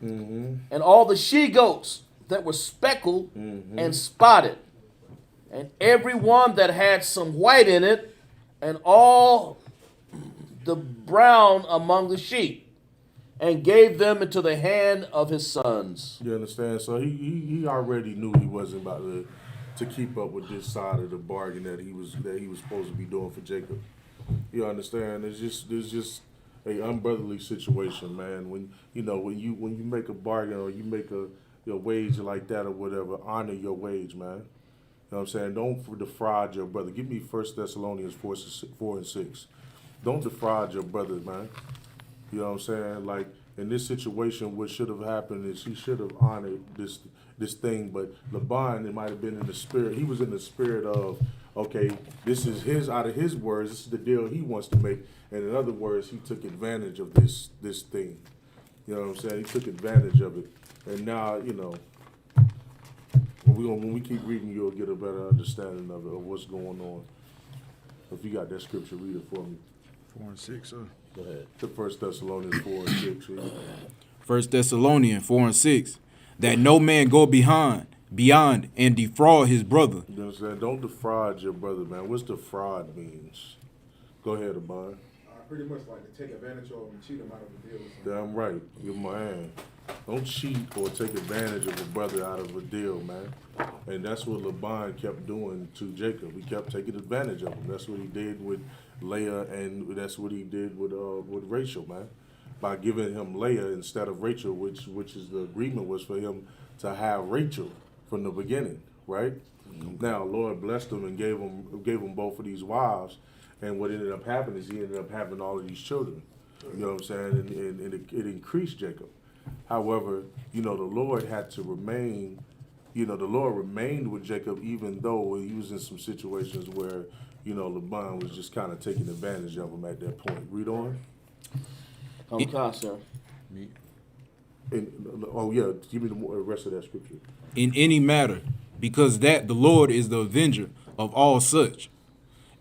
and all the she-goats that were speckled and spotted, and every one that had some white in it, and all the brown among the sheep, and gave them into the hand of his sons. You understand? So he already knew he wasn't about to keep up with this side of the bargain that he was supposed to be doing for Jacob. You understand? It's just a unbrotherly situation, man. When you make a bargain or you make your wage like that or whatever, honor your wage, man. You know what I'm saying? Don't defraud your brother. Give me 1 Thessalonians 4 and 6. Don't defraud your brother, man. You know what I'm saying? Like, in this situation, what should have happened is he should have honored this thing, but Laban, it might have been in the spirit. He was in the spirit of, okay, this is out of his words, this is the deal he wants to make. And in other words, he took advantage of this thing. You know what I'm saying? He took advantage of it. And now, when we keep reading, you'll get a better understanding of what's going on. If you got that scripture, read it for me. 4 and 6, sir. Go ahead. The 1 Thessalonians 4 and 6. Yeah. 1 Thessalonians 4 and 6. That no man go beyond and defraud his brother. You know what I'm saying? Don't defraud your brother, man. What's defraud means? Go ahead, Abon. Pretty much like to take advantage of him and cheat him out of the deal. Damn right. You're my man. Don't cheat or take advantage of a brother out of a deal, man. And that's what Laban kept doing to Jacob. He kept taking advantage of him. That's what he did with Leah, and that's what he did with Rachel, man. By giving him Leah instead of Rachel, which is the agreement was for him to have Rachel from the beginning, right? Now, Lord blessed him and gave him both of these wives, and what ended up happening is he ended up having all of these children. You know what I'm saying? And it increased Jacob. However, the Lord had to remain. The Lord remained with Jacob even though he was in some situations where Laban was just kind of taking advantage of him at that point. Read on. Sir. Give me the rest of that scripture. In any matter, because that the Lord is the avenger of all such,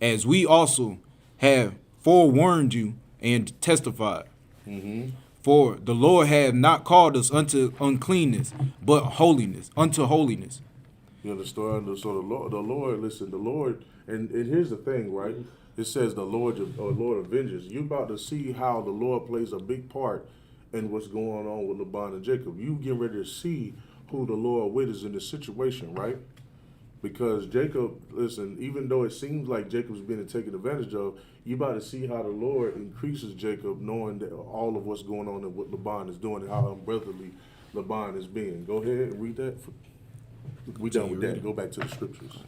as we also have forewarned you and testified. For the Lord hath not called us unto uncleanness, but unto holiness. You understand? So the Lord, listen, the Lord, and here's the thing, right? It says the Lord avenges. You're about to see how the Lord plays a big part in what's going on with Laban and Jacob. You get ready to see who the Lord with is in this situation, right? Because Jacob, listen, even though it seems like Jacob's being taken advantage of, you about to see how the Lord increases Jacob, knowing that all of what's going on and what Laban is doing and how unbrotherly Laban is being. Go ahead and read that. We done with that. Go back to the scriptures.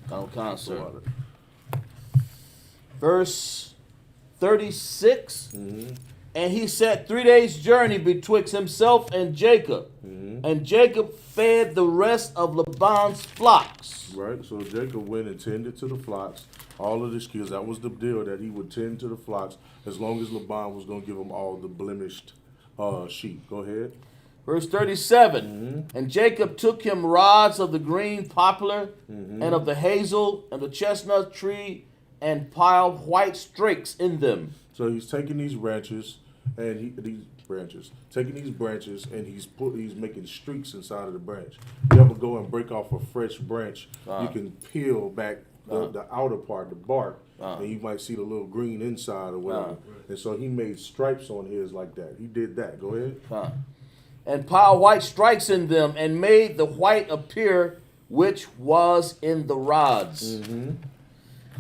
Sir. Verse 36. And he set 3 days' journey betwixt himself and Jacob. And Jacob fed the rest of Laban's flocks. Right, so Jacob went and tended to the flocks, all of the skills. That was the deal, that he would tend to the flocks as long as Laban was going to give him all the blemished sheep. Go ahead. Verse 37. And Jacob took him rods of the green poplar and of the hazel and the chestnut tree and piled white strakes in them. So he's taking these branches and taking these branches and he's making streaks inside of the branch. You ever go and break off a fresh branch, you can peel back the outer part, the bark, and you might see the little green inside or whatever. And so he made stripes on his like that. He did that. Go ahead. And piled white stripes in them and made the white appear which was in the rods.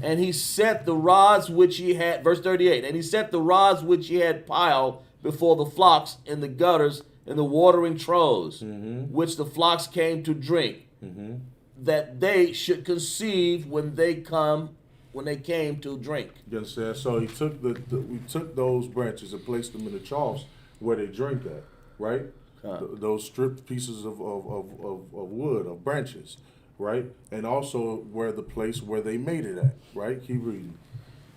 And he set the rods which he had, verse 38, and he set the rods which he had piled before the flocks in the gutters in the watering troughs, which the flocks came to drink, that they should conceive when they came to drink. You understand? So he took we took those branches and placed them in the troughs where they drink at, right? Those stripped pieces of wood, of branches. Right, and also where the place where they made it at. Right, keep reading.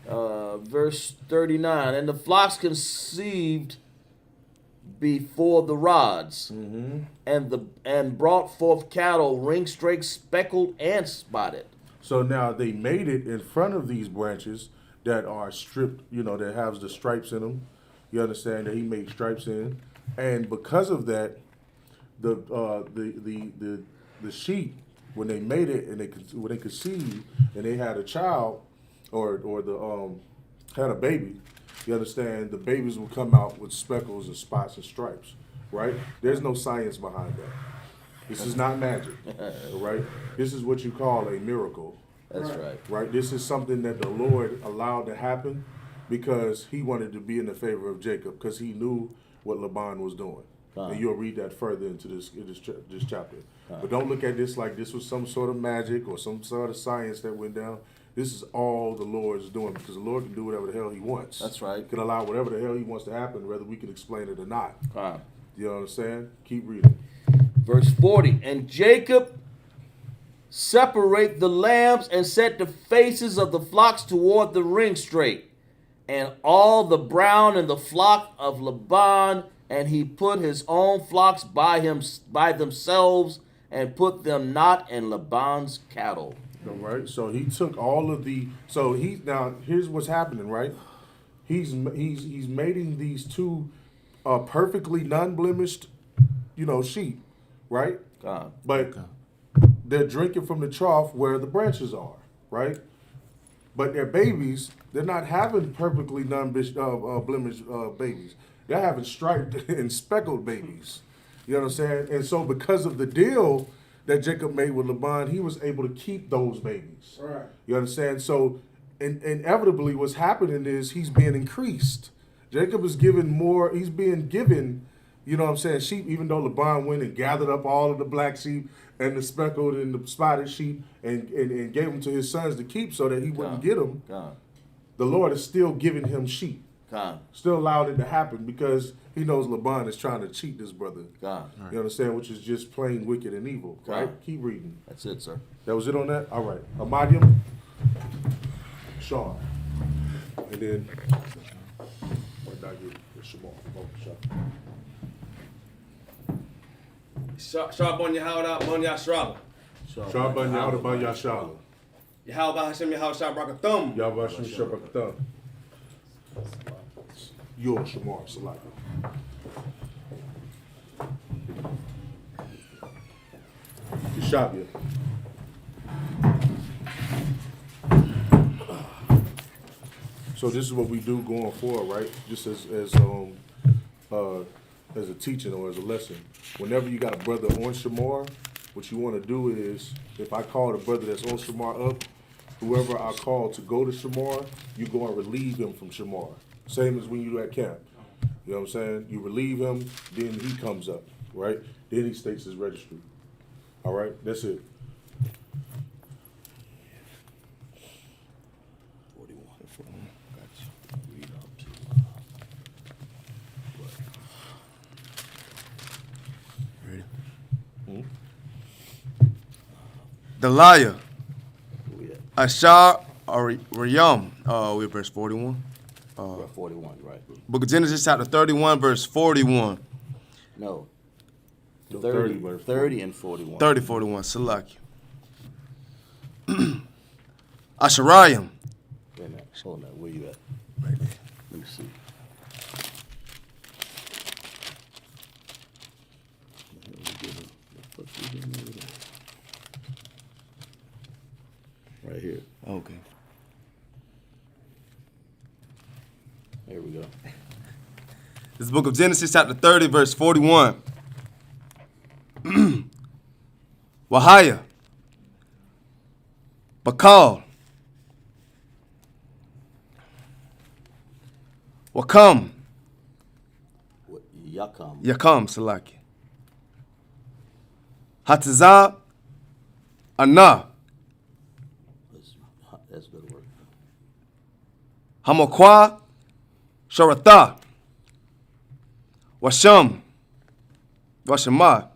Verse 39. And the flocks conceived before the rods, and brought forth cattle ring-straked, speckled, and spotted. So now they made it in front of these branches, that are stripped, that has the stripes in them. You understand that he made stripes in, and because of that, the sheep, when they made it and when they conceived and they had a child or had a baby, you understand, the babies will come out with speckles and spots and stripes, right? There's no science behind that. This is not magic, right? This is what you call a miracle. That's right. Right? This is something that the Lord allowed to happen because he wanted to be in the favor of Jacob because he knew what Laban was doing. And you'll read that further into this chapter. But don't look at this like this was some sort of magic or some sort of science that went down. This is all the Lord's doing because the Lord can do whatever the hell he wants. That's right. He can allow whatever the hell he wants to happen, whether we can explain it or not. You know what I'm saying? Keep reading. Verse 40, and Jacob separate the lambs and set the faces of the flocks toward the ring straight, and all the brown in the flock of Laban, and he put his own flocks by themselves, and put them not in Laban's cattle. All right. So he took all of the. Now here's what's happening. Right. He's mating these two perfectly non-blemished, sheep. Right. But they're drinking from the trough where the branches are. Right. But their babies, they're not having perfectly non-blemished babies. They're having striped and speckled babies. You know what I'm saying? And so because of the deal that Jacob made with Laban, he was able to keep those babies. Right. You understand? So inevitably what's happening is he's being increased. Jacob is given more, he's being given, sheep, even though Laban went and gathered up all of the black sheep and the speckled and the spotted sheep and gave them to his sons to keep so that he wouldn't get them. The Lord is still giving him sheep. Still allowed it to happen because he knows Laban is trying to cheat this brother. You understand? Which is just plain wicked and evil. Right? Keep reading. That's it, sir. That was it on that? All right. Amadium, Sean. And then what did I get? Sharp on your howdah, on your shraba. Sharp on your howdah, your shala. Yahweh Hashem Yahweh Shabrak Yahweh Hashem Shabbat. Your Shamar Salaka. Yeshabia. So this is what we do going forward, right? Just as a teaching or as a lesson. Whenever you got a brother on Shamar, what you want to do is, if I call the brother that's on Shamar up, whoever I call to go to Shamar, you go and relieve him from Shamar. Same as when you at camp. You know what I'm saying? You relieve him, then he comes up, right? Then he states his registry. All right? That's it. 41. Gotcha. Read up to. Ready? Deliah. Ashar Riyam. We're verse 41. 41, right. Book of Genesis, chapter 31, verse 41. No. 30, 30 and 41. 30, 41. Salaki. Asharayim. Wait a minute. Hold on. Where you at? Right there. Let me see. Right here. Okay. There we go. This book of Genesis, chapter 30, verse 41. Wahaya. Bakal. Wakam. Yakam. Yakam, Salaki. Hatazah. Anah. That's good work. Hamakwa. Sharatha. Washam. Washama.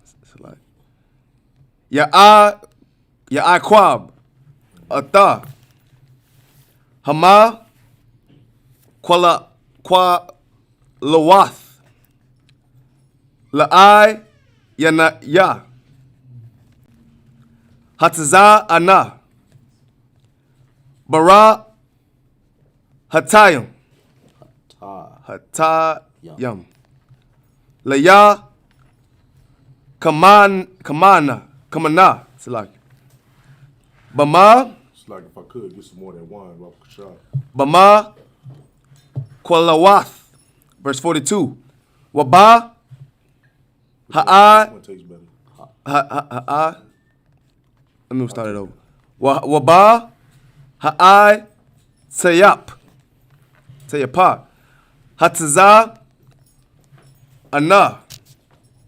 Ya'aquab. Atha. Hama. Kwa Lawath. La'ai. Ya. Hatazah Ana. Bara. Hatayim. Ta. Hatayim. Laya. Kamana. Salaki. Bama. It's like if I could get some more of that wine, Rob Kashab. Bama. Kwalawath. Verse 42. Waba. Ha'ai. One tastes better. Ha'ai. Let me start it over. Waba. Ha'ai. Tayap. Tayapa. Hataza. Ana.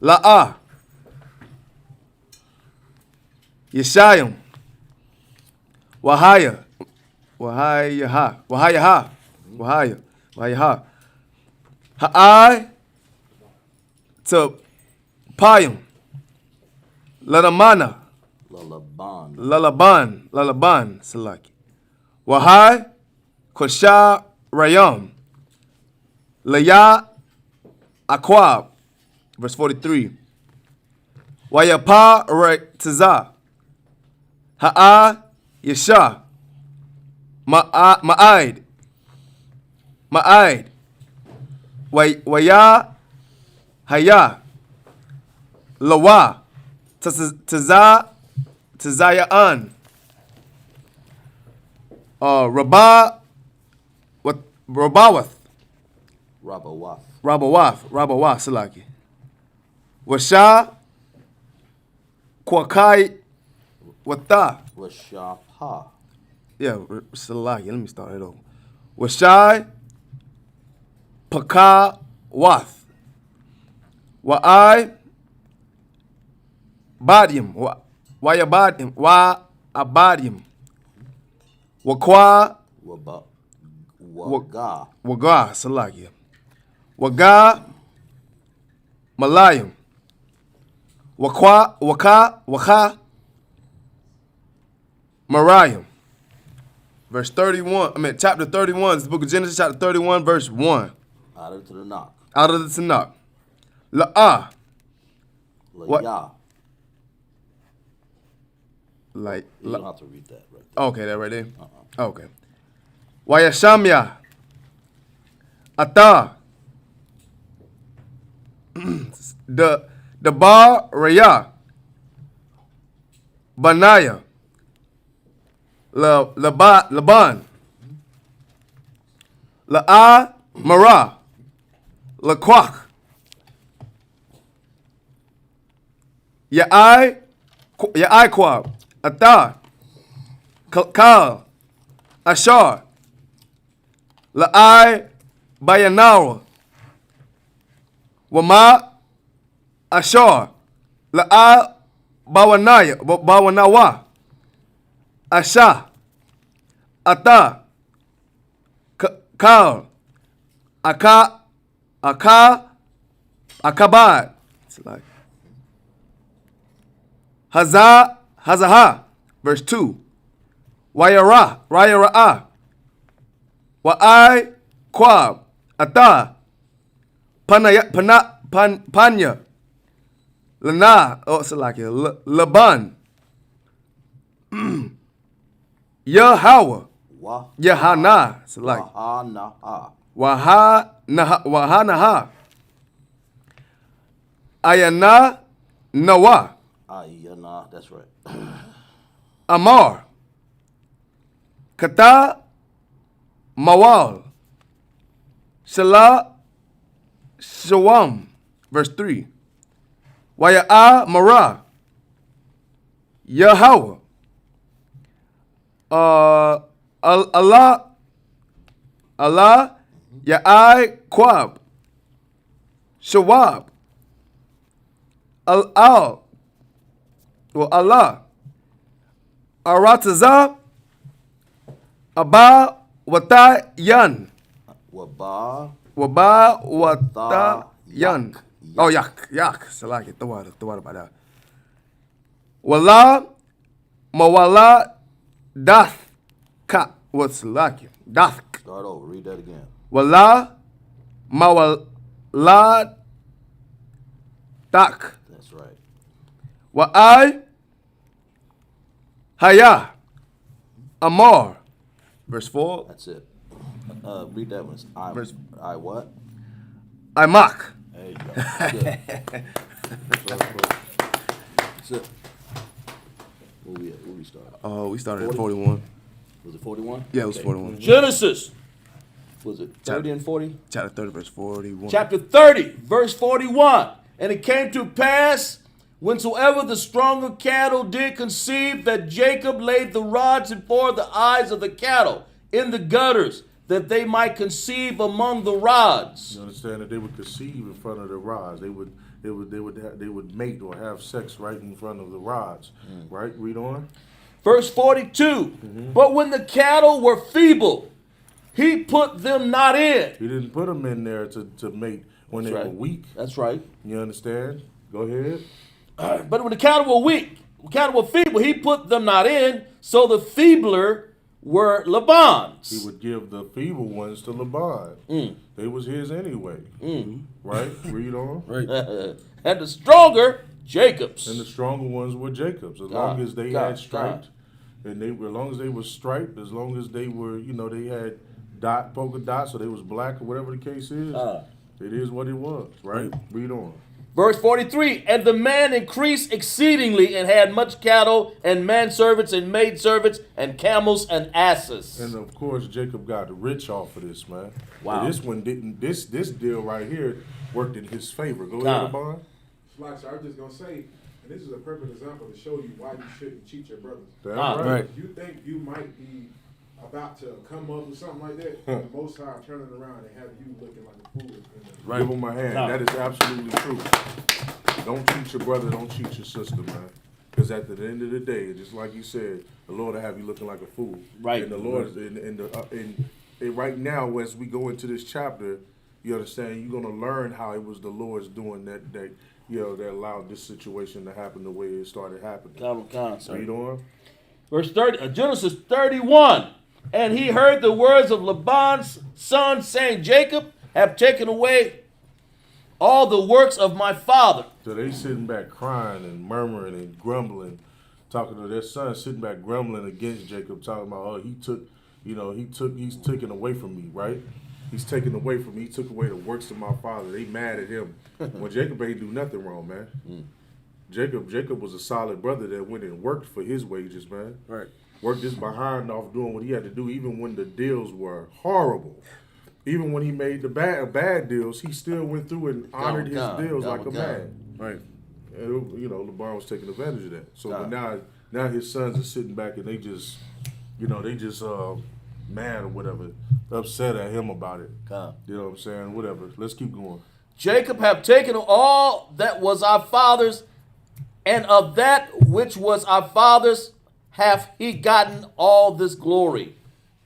La'a. Yeshayim. Wahaya. Wahayaha. Ha'ai. To Payim. Lalamana. Lalaban. Salaki. Wahai. Kosha Rayam. Laya Akwab. Verse 43. Wayapa Tiza. Ha'a Yesha. Ma'aid. Waya Haya. Lawa. Tizayaan. Rabawath, Salaki. Washa, Kwakai, Wata. Washapa. Yeah, Salaki. Let me start it over. Washai, Paka, Wath. Wa'ai, Badium. Wayabadim. Wa'abadim. Wakwa, Waga, Salaki. Waga, Malayam. Waka, Mariam. Verse 31, chapter 31, this is the book of Genesis, chapter 31, verse 1. Out of the Tanakh. Out of the Tanakh. La'ah. What? Laya. Like, You don't have to read that right there. okay, that right there? Okay. Wayashamya. Ata. The Bar Raya. Banaya. Laban. La'a Mara. Laquach. Ya'ai Kwab. Ata. Kal. Ashar. La'ai Bayanawa. Wama Ashar. La'a Bawanawa. Asha. Ata. Kal. Akabad. It's like Hazaha. Verse 2. Rayara'a. Wa'ai Kwab. Ata. Panya. Lana. Oh, it's like Laban. Yahweh. Yahana. It's like Wahanaha. Ayana Nawa. Ayana, that's right. Amar. Kata Mawal. Shala Shawam. Verse 3. Waya'a Mara. Yahweh. Allah. Ya'ai Kwab. Shawab. Allah. Arataza. Aba Wata Yan. Waba. Wata Yan. Oh, yak. Salaki. Thought about that. Wala Mawala Dath Ka. What's like? Dath. Start over. Read that again. Wala Mawala Dak. That's right. Wa'ai Haya Amar. Verse 4. That's it. Read that one. I what? I mock. There you go. Good. That's it. Where we started? We started at 41. Was it 41? Yeah, it was 41. Genesis. Was it 30 and 40? Chapter 30, verse 41. Chapter 30, verse 41. And it came to pass, whensoever the stronger cattle did conceive, that Jacob laid the rods before the eyes of the cattle in the gutters, that they might conceive among the rods. You understand that they would conceive in front of the rods. They would mate or have sex right in front of the rods. Right? Read on. Verse 42. But when the cattle were feeble, he put them not in. He didn't put them in there to mate when they were weak. That's right. You understand? Go ahead. But when the cattle were weak, cattle were feeble, he put them not in, so the feebler were Laban's. He would give the feeble ones to Laban. They was his anyway. Right? Read on. Right. And the stronger, Jacob's. And the stronger ones were Jacob's. As long as they had striped, and as long as they were striped, as long as they were, they had polka dots, or they was black, or whatever the case is, it is what it was. Right? Read on. Verse 43, and the man increased exceedingly and had much cattle and manservants and maidservants and camels and asses. And of course, Jacob got rich off of this, man. Wow. And this one didn't. This deal right here worked in his favor. Go ahead, Bond. Like, so I was just gonna say, and this is a perfect example to show you why you shouldn't cheat your brothers. That's right. If you think you might be about to come up with something like that, the Most High turn it around and have you looking like a fool. Right. Give him my hand. That is absolutely true. Don't cheat your brother. Don't cheat your sister, man. Because at the end of the day, just like you said, the Lord will have you looking like a fool. Right. And the Lord, and right now, as we go into this chapter, you understand, you're gonna learn how it was the Lord's doing that allowed this situation to happen the way it started happening. Read on. Verse 30, Genesis 31. And he heard the words of Laban's son, saying, Jacob have taken away all the works of my father. So they sitting back crying and murmuring and grumbling, talking to their son, sitting back grumbling against Jacob, talking about, he's taken away from me, right? He's taken away from me. He took away the works of my father. They mad at him. Well, Jacob ain't do nothing wrong, man. Jacob was a solid brother that went and worked for his wages, man. Right. Worked his behind off doing what he had to do, even when the deals were horrible. Even when he made the bad deals, he still went through and honored his deals like a man. Right. And, LeBron was taking advantage of that. So but now his sons are sitting back and they just mad or whatever, upset at him about it. You know what I'm saying? Whatever. Let's keep going. Jacob have taken all that was our father's, and of that which was our father's hath he gotten all this glory.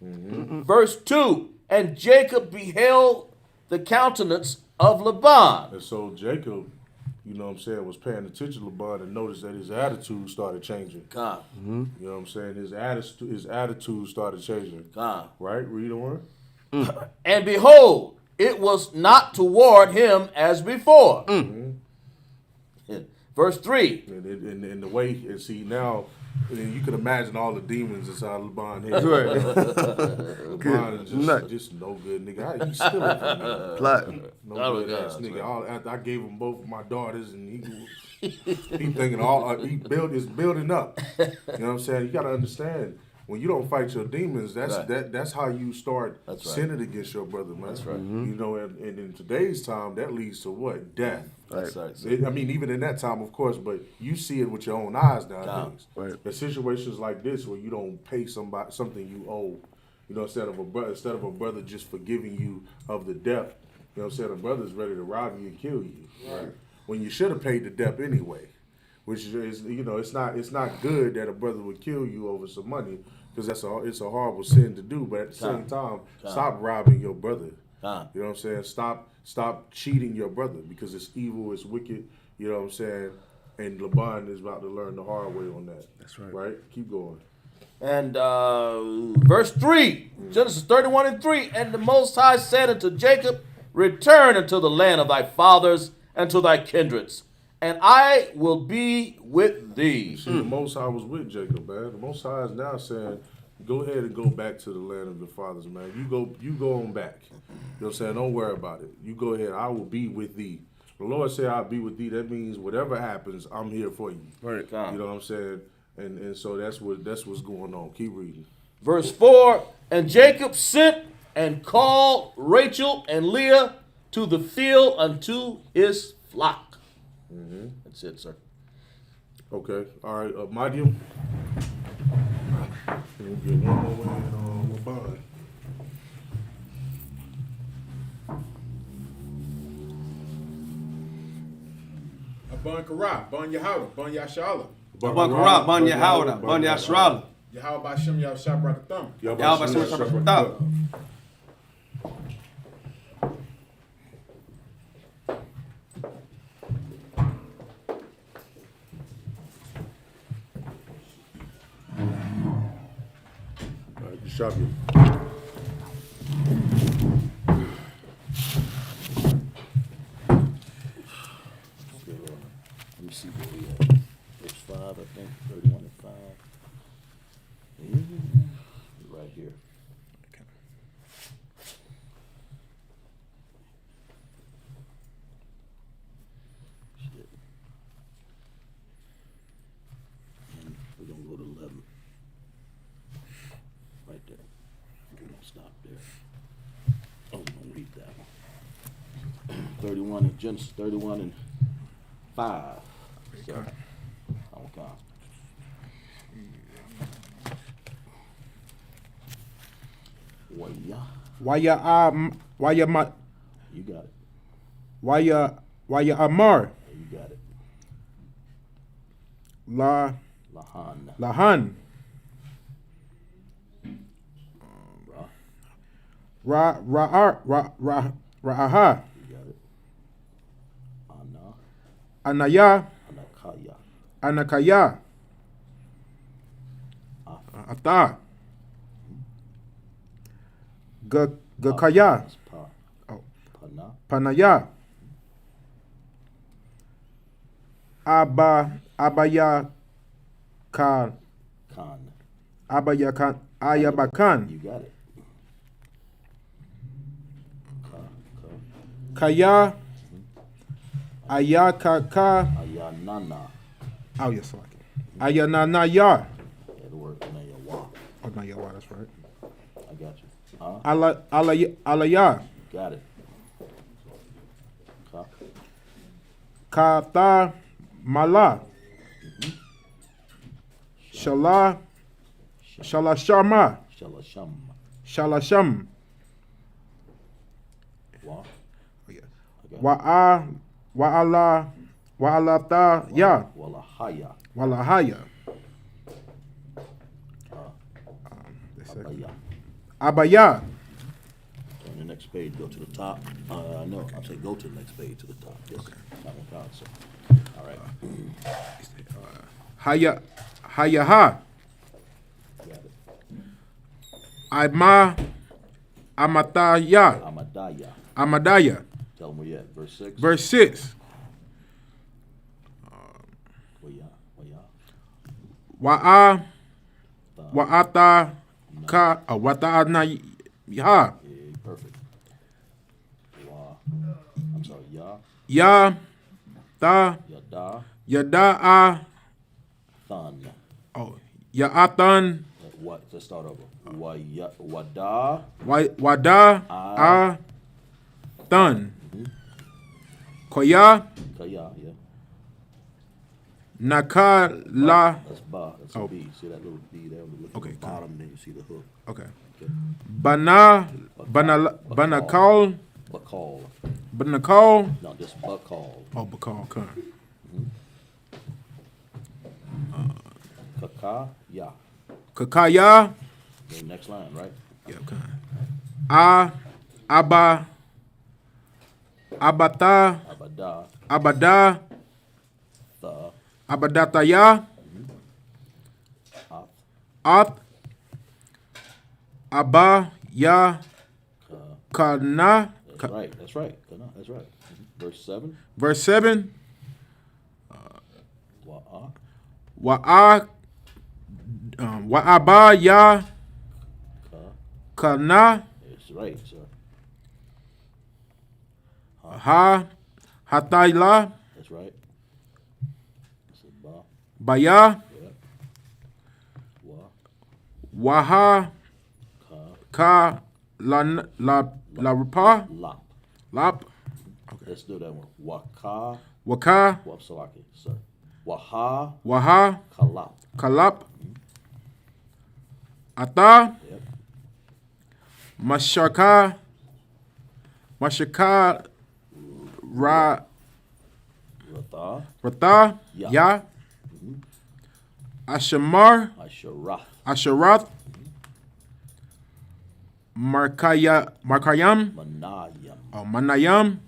Verse 2, and Jacob beheld the countenance of Laban. And so Jacob, was paying attention to Laban and noticed that his attitude started changing. You know what I'm saying? His attitude started changing. Right? Read on. And behold, it was not toward him as before. Verse 3. And the way, and see now, you can imagine all the demons inside Laban head. Laban is just no good nigga. He's still a Plotting. no good ass nigga. After I gave him both of my daughters, and he thinking he's building up. You know what I'm saying? You gotta understand, when you don't fight your demons, that's how you start sinning against your brother, man. That's right. And in today's time, that leads to what? Death. That's right. Even in that time, of course, but you see it with your own eyes nowadays. Right. There's situations like this where you don't pay somebody something you owe. Instead of a brother just forgiving you of the debt, a brother's ready to rob you and kill you. Right. When you should have paid the debt anyway. Which is, it's not good that a brother would kill you over some money, because it's a horrible sin to do. But at the same time, stop robbing your brother. You know what I'm saying? Stop cheating your brother, because it's evil, it's wicked. You know what I'm saying? And Laban is about to learn the hard way on that. That's right. Right? Keep going. And verse 3, Genesis 31 and 3, and the Most High said unto Jacob, return unto the land of thy fathers and to thy kindreds, and I will be with thee. See, the Most High was with Jacob, man. The Most High is now saying, go ahead and go back to the land of the fathers, man. You go on back. You know what I'm saying? Don't worry about it. You go ahead. I will be with thee. The Lord said, I'll be with thee. That means whatever happens, I'm here for you. Right. You know what I'm saying? And so that's what's going on. Keep reading. Verse 4, and Jacob sent and called Rachel and Leah to the field unto his flock. Mm-hmm. That's it, sir. Okay. All right. Medium. We'll get one more in LeBron. Ban Karah, Ban Yahawda, Ban Yashala. Ban Karah, Ban Yahawda, Ban Yashrala. Yahweh Bashem Yahweh Shabrak Yahweh Bashem Shabrak. All right, shop you. Let me see where we at. Verse 5, I think. 31 and 5. Right here. Shit. And we're going to go to 11. Right there. We're going to stop there. Oh, I'm going to read that one. 31 and Genesis 31 and 5. So, okay. You got it. Waya Amar. You got it. Lahan. Lahan. Ra'aha. You got it. Anaya. Anakaya. Anakaya. Ata. Gakaya. That's Pa. Oh. Pana. Panaya. Abaya Khan. Khan. Abaya Khan. Ayabakan. You got it. Kaya. Ayakaka. Ayanana. Oh, yes, I like it. Ayananaya. Yeah, the word Nayawa. Oh, Nayawa, that's right. I got you. Alaya. Got it. Kata Mala. Shala. Shalashama. Shalasham. Shalasham. Wa. Wa'alata ya. Walahaya. Walahaya. Abaya. Abaya. On the next page, go to the top. No, I'm saying go to the next page to the top. Yes. Okay. That one counts, so. All right. Hayaha. Got it. Amataya. Amadaya. Amadaya. Tell them where you at. Verse 6. Verse 6. Wa'ata ka wata'ana ya. Yeah, perfect. I'm sorry. Ya ta yada'a. Thun. Oh, ya'atan. What? Let's start over. Wada. Wada tan. Koya. Kaya. Yeah. Nakala. That's ba. That's a B. See that little B there? Look Okay, at the bottom, then you see the hook. Okay. Okay. Banakal. Bakal. No, just bakal. Oh, Bakal. Okay. Kakaya. Kakaya. Okay, next line, right? Yeah, okay. Abata. Abada. Abadataya. Ath. Abba. Ya. Kana. That's right. Kana. That's right. Verse 7. Verse 7. Wa'a. Wa'aba ya Kana. It's right, sir. Ha. Hatayla. That's right. That's a ba. Baya. Yeah. Wa. Waha. Ka. Ka. La Rapa. Lap. Lap. Let's do that one. Waka. Waka. Wapsalaki, sir. Waha. Waha. Kalap. Kalap. Ata. Yep. Mashaka. Mashaka. Ratha. Rata. Ya. Ya. Ashamar. Asharath. Asharath. Markayam. Manayam. Oh, Manayam.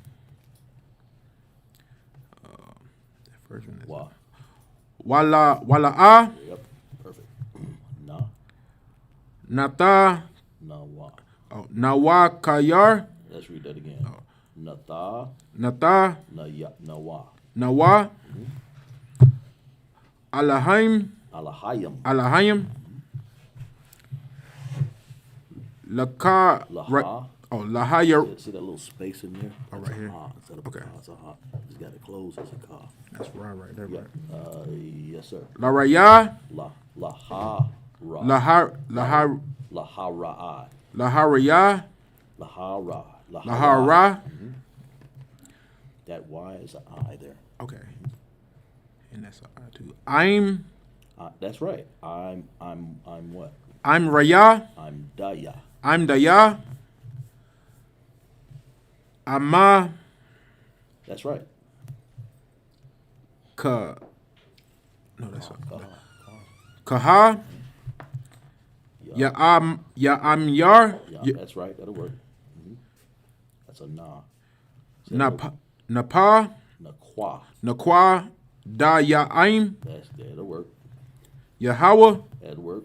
That first one is Wa. Wala'a. Yep. Perfect. Na. Nata. Nawa. Oh, Nawakayar. Let's read that again. Nata. Nata. Naya. Nawa. Nawa. Alahim. Alahayam. Alahayim. Laka. Laha. Oh, Lahaya. See that little space in there? Oh, That's right a here. ha. Instead of Okay. a ka, it's a ha. Just got it closed as a ka. That's right there. Yeah. Right. Yes, sir. Laraya. Laha. Ra. Lahar. Lahara. Laharaya. Lahara. Lahara. That Y is an I there. Okay. And that's I too. I'm That's right. I'm what? Raya. I'm Daya. I'm Daya. Ama. That's right. Ka. No, that's Kaha. Kaha. Ya am yar. Yeah, that's right. That'll work. That's a na. Napa. Napa. Nakwa. Nakwa. Da ya aim. That'll work. Yahweh. That'll work.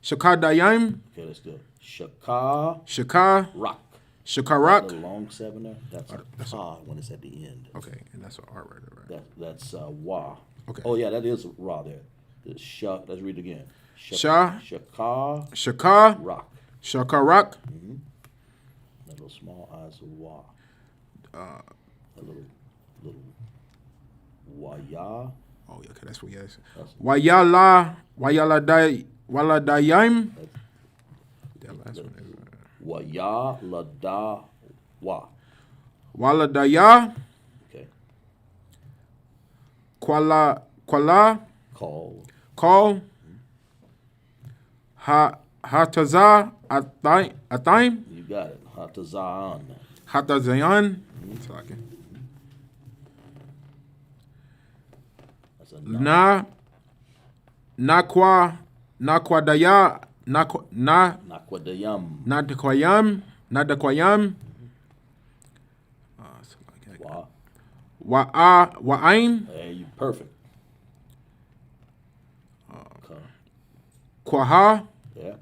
Shakadayim. Okay, let's do it. Shaka. Shaka. Rock. Shakarak. The long seven there. That's a ka when it's at the end. Okay, and that's an R right there, right? That's wa. Okay. Oh yeah, that is ra there. The sha. Let's read it again. Sha. Shaka. Shaka. Rock. Shakarak. That little small eyes of wa. A little waya. Oh, yeah, okay, that's what yes. That's- Wala dayim. That last one. Waya la da wa. Wala daya. Okay. Kwala. Call. Call. Hataza atayim. You got it. Hatazan. Hatazayan. That's a na. Nakwa daya. Nakwadayam. Nadakwayam. Wa. Wa'aim. Hey, you perfect. Kwaha. Yeah.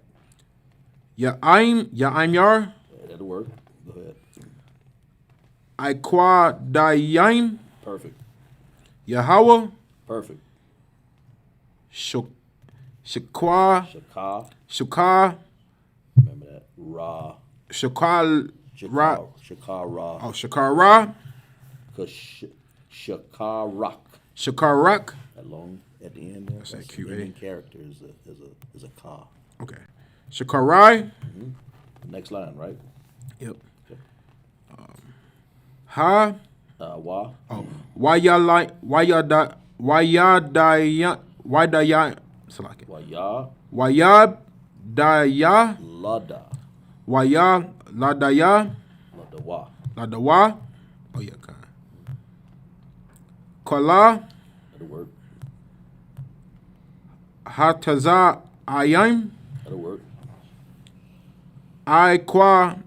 Ya'aim yar. That'll work. Go ahead. Aikwa dayim. Perfect. Yahweh. Perfect. Shakwa. Shaka. Remember that. Ra. Shakal. Ra. Shakara. Oh, Shakara. Shakarak. Shakarak. That long at the end there. That's that the QA. main character is a ka. Okay. Shakarai. Next line, right? Yep. Okay. Ha. Wa. Oh. Wayadaya. Salaki. Waya. Wayadaya. Lada. Wayaladaya. Ladawa. Ladawa. Oh yeah, God. Kala. That'll work. Hataza ayim. That'll work. Aikwa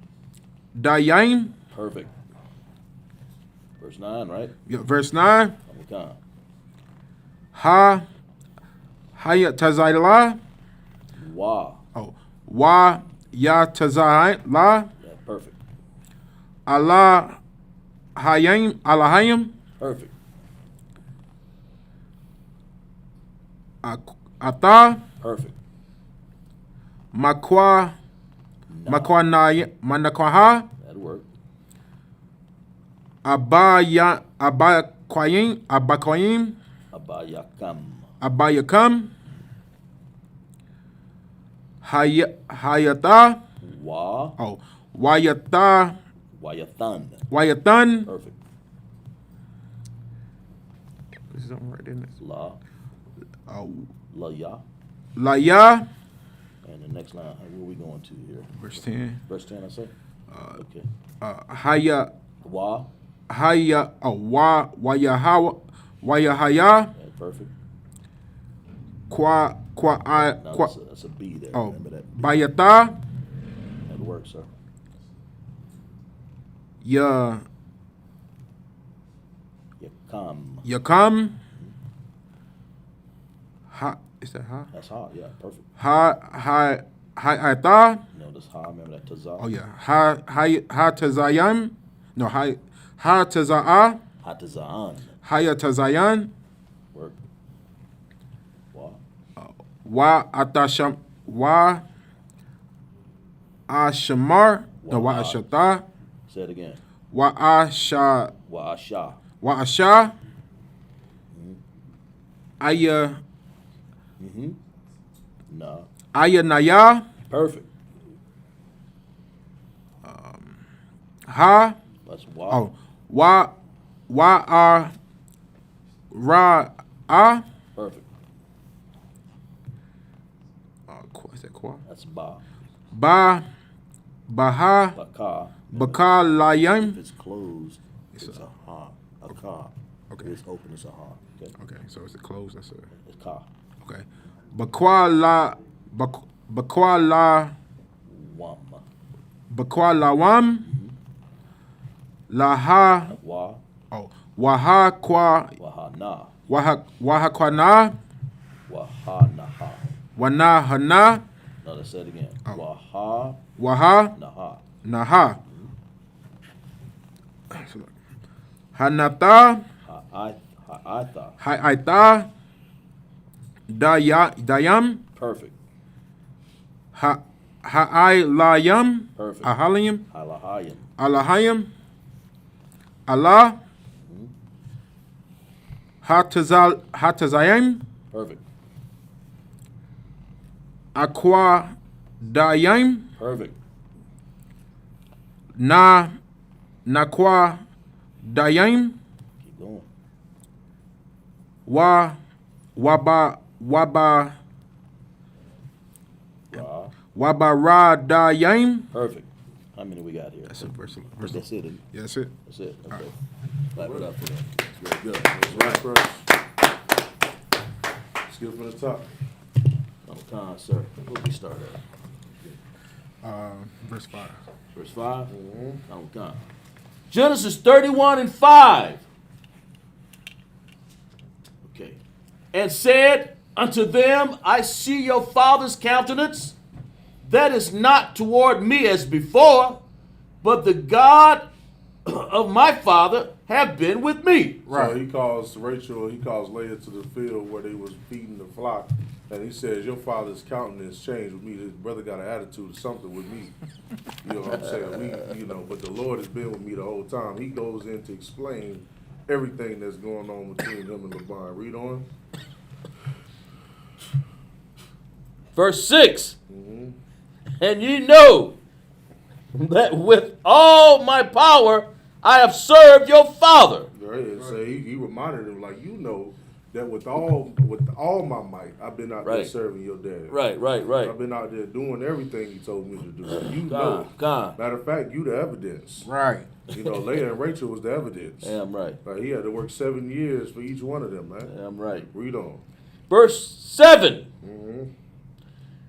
dayim. Perfect. Verse 9, right? Yeah, verse 9. One more time. Hayatazayla. Wa. Oh. Wa yatazayla. Yeah, perfect. Allah hayim. Perfect. Ata. Perfect. Makwa. Manakwaha. That'll work. Abakwayim. Abayakam. Abayakam. Hayata. Wa. Oh, Wayata. Wayathan. Wayathan. Perfect. This is something right there. La. La ya. Laya. And the next line, where are we going to here? Verse 10. Verse 10, I say? Okay. Haya. Wa. Haya. Oh, Wayahawa. Wayahaya. Yeah, perfect. Kwa. No, that's a B there. Oh, Remember that. Bayata. That'll work, sir. Yakam. Yakam. Ha. Is that ha? That's ha. Yeah, perfect. Ata. No, that's ha. Remember that tazah. Oh yeah. Ha tazayam. No, ha taza'a. Hatazaan. Haya tazayan. Work. Wa. Wa atasham. Wa ashamar. No, wa ashata. Say it again. Wa asha. Wa asha. Wa asha. Aya. No. Aya naya. Perfect. Ha. That's wa. Oh. Wa ra Perfect. Is that qua? That's ba. Baha. Baka. Baka If layam. it's closed, it's a ha. A ka. Okay. If it's open, it's a ha. Okay. Okay, so it's a close. That's a. It's ka. Okay. Bakwa Wam. lawam. Laha. Wa. Oh. Waha kwa. Wahana. Waha kwana. Wahanaha. Wana hana. No, let's say it again. Waha. Waha. Naha. Naha. Hanata. Ha'aitha. Ha'aita. Dayam. Perfect. Ha'ailayam. Perfect. Ahalayam. Halahayim. Alahayam. Allah. Hatazayim. Perfect. Aqua Dayim. Perfect. Nakwa Dayim. Keep going. Waba Ra. Wabara Dayim. Perfect. How many we got here? That's it. Verse. That's it. Isn't it? Yeah, that's it. That's it. Okay. Clap it up for that. That's very good. Right first. Skip from the top. Con, sir. Where we start at? Verse 5. Verse 5? Con. Genesis 31:5. Okay. And said unto them, I see your father's countenance, that is not toward me as before, but the God of my father have been with me. Right. So he calls Rachel, he calls Leah to the field where they was feeding the flock, and he says, your father's countenance changed with me. His brother got an attitude or something with me. You know what I'm saying? But the Lord has been with me the whole time. He goes in to explain everything that's going on between him and Laban. Read on. Verse 6. And ye know that with all my power I have served your father. Right. So he reminded him, like, you know that with all my might, I've been out there serving your dad. Right. I've been out there doing everything he told me to do. You know. Matter of fact, you the evidence. Right. Leah and Rachel was the evidence. Damn right. Like, he had to work 7 years for each one of them, man. Damn right. Read on. Verse 7.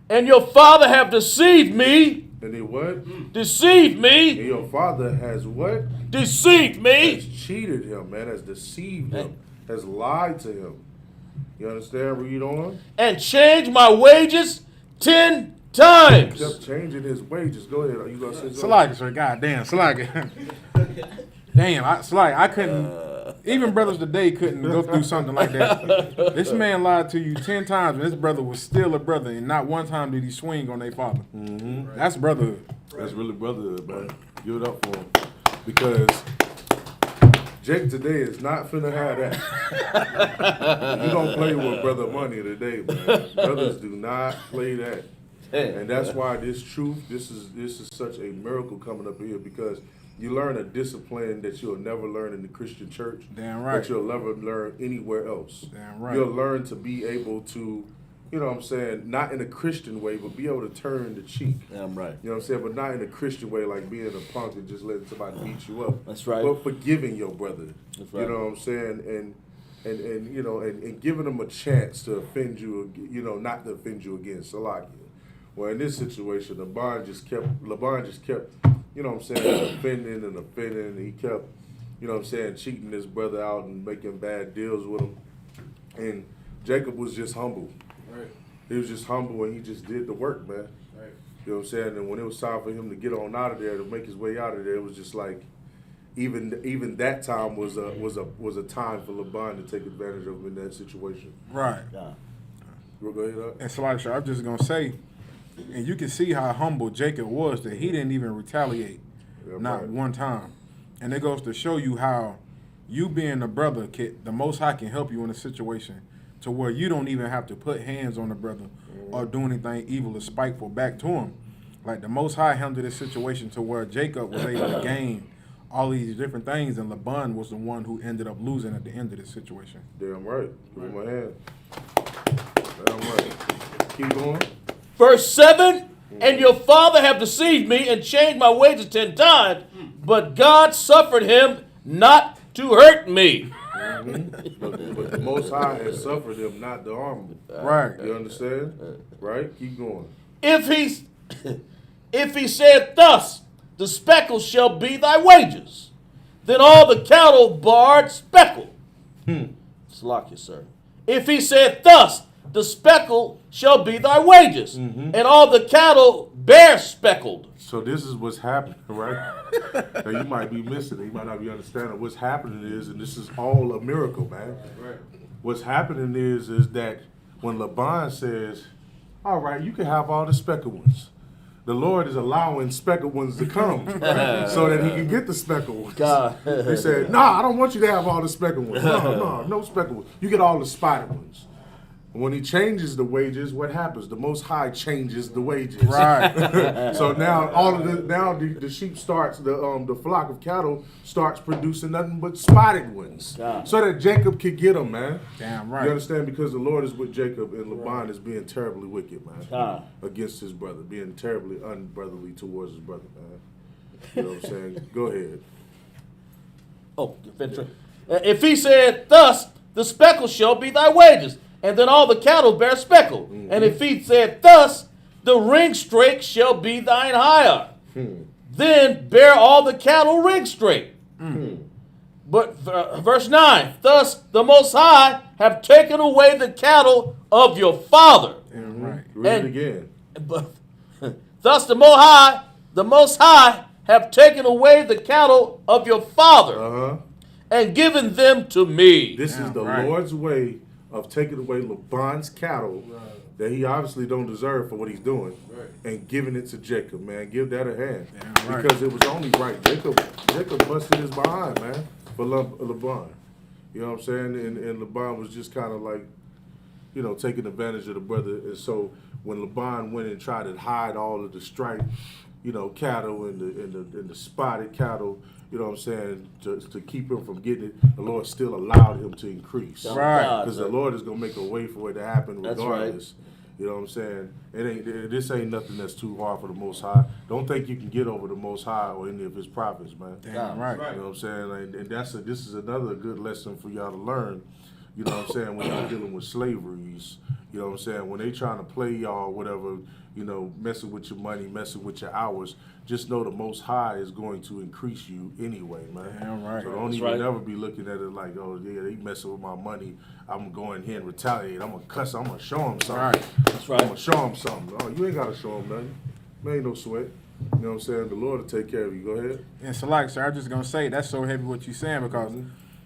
And your father have deceived me. And they what? Deceived me. And your father has what? Deceived me. Has cheated him, man. Has deceived him. Has lied to him. You understand? Read on. And changed my wages 10 times. Kept changing his wages. Go ahead. Are you gonna say something? Salaka, sir. God damn. Salaka. Damn. Salaka, I couldn't. Even brothers today couldn't go through something like that. This man lied to you 10 times, and this brother was still a brother, and not one time did he swing on their father. Mm-hmm. That's brotherhood. That's really brotherhood, man. Give it up for him. Because Jake today is not finna have that. You don't play with brother money today, man. Brothers do not play that. And that's why this is such a miracle coming up here, because you learn a discipline that you'll never learn in the Christian church. Damn right. That you'll never learn anywhere else. Damn right. You'll learn to be able to, you know what I'm saying, not in a Christian way, but be able to turn the cheek. Damn right. You know what I'm saying? But not in a Christian way, like being a punk and just letting somebody beat you up. That's right. But forgiving your brother. That's right. You know what I'm saying? And you know, and giving them a chance to offend you, you know, not to offend you again. Salakia. Well, in this situation, LeBron just kept, you know what I'm saying, offending. And he kept, you know what I'm saying, cheating his brother out and making bad deals with him. And Jacob was just humble. Right. He was just humble, and he just did the work, man. Right. You know what I'm saying? And when it was time for him to get on out of there, to make his way out of there, it was just like, even that time was a time for LeBron to take advantage of him in that situation. Right. Yeah. Go ahead, up. And so, like, I'm just going to say, and you can see how humble Jacob was, that he didn't even retaliate, Yeah, not right. one time. And it goes to show you how you being a brother, the Most High can help you in a situation to where you don't even have to put hands on the brother or do anything evil or spiteful back to him. Like, the Most High handled this situation to where Jacob was able to gain all these different things, and Laban was the one who ended up losing at the end of this situation. Damn right. Give him my hand. Damn right. Keep going. Verse 7, and your father have deceived me and changed my wages 10 times, but God suffered him not to hurt me. But the Most High has suffered him not to harm him. Right. You understand? Right? Keep going. If he said thus, the speckle shall be thy wages, then all the cattle barred speckle. Slack sir. If he said thus, the speckle shall be thy wages, and all the cattle bare speckled. So this is what's happening, right? Now you might be missing it. You might not be understanding. What's happening is, and this is all a miracle, man. Right. What's happening is that when Laban says, all right, you can have all the speckled ones, the Lord is allowing speckled ones to come so that he can get the speckled ones. God. He said, nah, I don't want you to have all the speckled ones. No speckled ones. You get all the spotted ones. When he changes the wages, what happens? The Most High changes the wages. Right. So now all of the sheep starts, the flock of cattle starts producing nothing but spotted ones, God. so that Jacob could get them, man. Damn right. You understand? Because the Lord is with Jacob, and Laban is being terribly wicked, man, God. against his brother, being terribly unbrotherly towards his brother, man. You know what I'm saying? Go ahead. Oh, finish. If he said thus, the speckle shall be thy wages, and then all the cattle bear speckle. And if he said thus, the ringstrake shall be thine hire. Then bear all the cattle ringstrake. But verse 9, thus the Most High have taken away the cattle of your father. Damn right. Read it And- again. But thus the Most High have taken away the cattle of your father and given them to me. This is the right. Lord's way of taking away Laban's cattle that he obviously don't deserve for what he's doing, and giving it to Jacob, man. Give that a hand. Damn right. Because it was only right. Jacob busted his behind, man, for Laban. You know what I'm saying? And Laban was just kind of like, you know, taking advantage of the brother. And so when Laban went and tried to hide all of the striped, you know, cattle and the spotted cattle, you know what I'm saying, to keep him from getting it, the Lord still allowed him to increase. Right. Because the Lord is going to make a way for it to happen That's regardless. You know what I'm saying? This ain't nothing that's too hard for the Most High. Don't think you can get over the Most High or any of his prophets, man. Damn right. You know what I'm saying? And this is another good lesson for y'all to learn. You know what I'm saying? When y'all dealing with slaveries, you know what I'm saying? When they trying to play y'all, whatever, you know, messing with your money, messing with your hours, just know the Most High is going to increase you anyway, man. Damn right. So don't That's even right. ever be looking at it like, oh yeah, they messing with my money. I'm going here and retaliate. I'm gonna cuss. I'm gonna show them something. Right. That's right. I'm gonna show them something. Oh, you ain't gotta show them nothing. Man, ain't no sweat. You know what I'm saying? The Lord will take care of you. Go ahead. And so, like, sir, I'm just gonna say that's so heavy what you're saying, because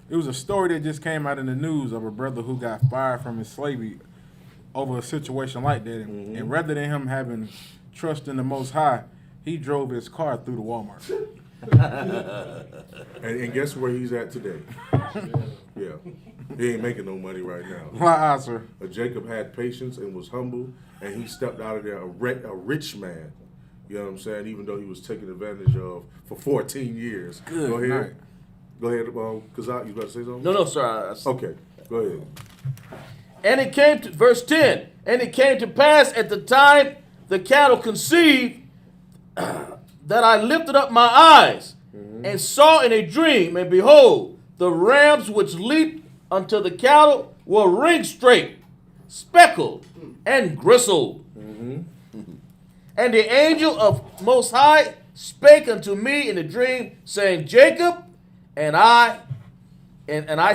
It was a story that just came out in the news of a brother who got fired from his slavery over a situation like that. And rather than him having trust in the Most High, he drove his car through the Walmart. And guess where he's at today? Yeah. He ain't making no money right now. Why, sir? Jacob had patience and was humble, and he stepped out of there a rich man. You know what I'm saying? Even though he was taken advantage of for 14 years. Good Go ahead. night. Go ahead, Kazak, you about to say something? No, sir. Okay, go ahead. And it came to, verse 10, and it came to pass at the time the cattle conceived that I lifted up my eyes and saw in a dream, and behold, the rams which leaped unto the cattle were ring straight, speckled, and gristled. And the angel of Most High spake unto me in a dream, saying, Jacob, and I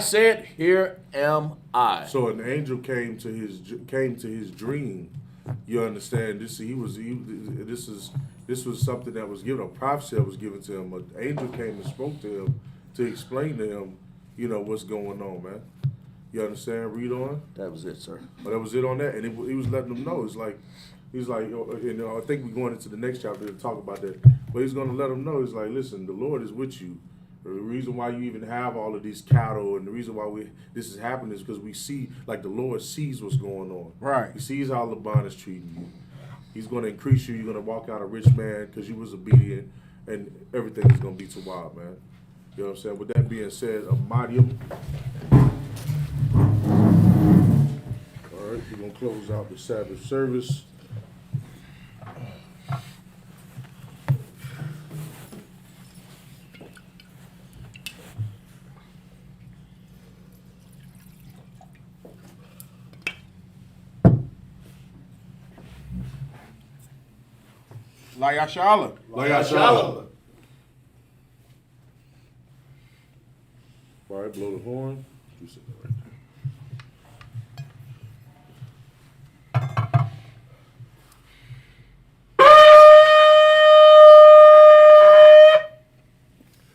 said, Here am I. So an angel came to his dream. You understand? This was something that was given, a prophecy that was given to him. An angel came and spoke to him to explain to him, you know, what's going on, man. You understand? Read on. That was it, sir. But that was it on that, and he was letting them know. It's like he's like, you know, I think we're going into the next chapter to talk about that. But he's going to let them know. It's like, listen, the Lord is with you. The reason why you even have all of these cattle, and the reason why this is happening is because we see, like, the Lord sees what's going on. Right. He sees how Laban is treating you. He's going to increase you. You're going to walk out a rich man because you was obedient, and everything is going to be too wild, man. You know what I'm saying? With that being said, Amadium. All right, we're going to close out the Sabbath service. Layashala. Layashala. All right, blow the horn. You sit there right there.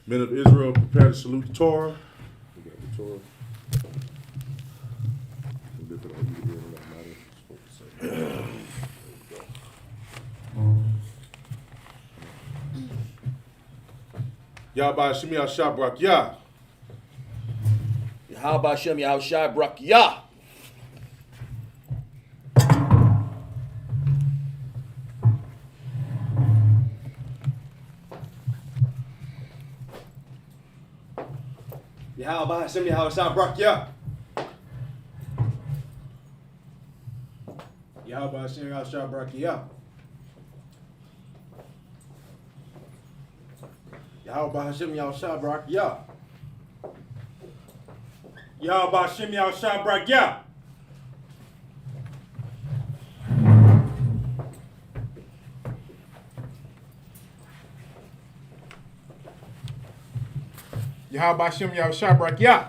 Men of Israel, prepare to salute the Torah. We got the Torah. Yahweh Hashem Yahshua Barak Yah. Yahweh Hashem Yahshua Barak Yah. Yahweh Hashem Yahshua Barak Yah. Yahweh Hashem Yahshua Barak Yah. Yahweh Hashem Yahshua Barak Yah. Yahweh Hashem Yahshua Barak Yah. Yahweh Hashem Yahshua Barak Yah.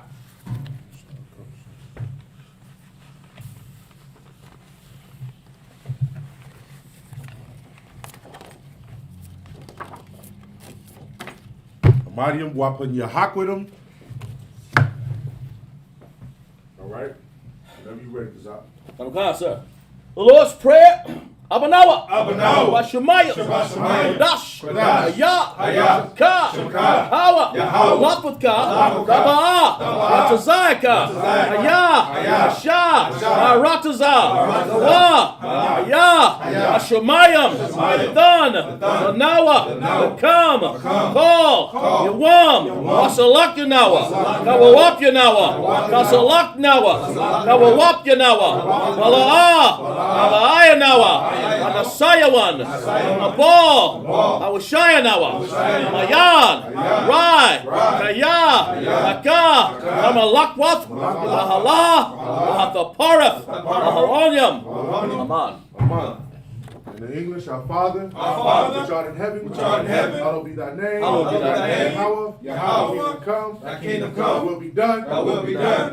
Amadium, Wapan Yahak with him. All right? Whenever you ready, Kazak. Okay, sir. The Lord's Prayer. Abanawa. Abanawa. Washamayim. Shabashamayim. Kodash. Kodash. Hayah. Hayah. Shemka. Shemka. Hawa. Yahweh. Laputka. Laputka. Dabaa. Dabaa. Ratazayaka. Ratazayaka. Hayah. Hayah. Hasha. Hasha. Ratazah. Ratazah. Dawa. Hayah. Hayah. Hashamayim. Hashamayim. Dan. Dan. Nawa. Nawa. Kam. Kam. Call. Call. Yawam. Wasalak Yanawa. Kawawap Yanawa. Kasalak Nawa. Kawawap Yanawa. Walaa. Walaa Yanawa. Anasayawan, Abal, Awashayanawa, Mayan, Rai, Kaya, Taka, Amalakwath, Mahala, Mahathapareth, Mahalonyam, Aman. In the English, our Father, which art in heaven, hallowed be thy name. Hallowed be thy name. Yahweh, Yahweh, thy kingdom come, thy will be done, on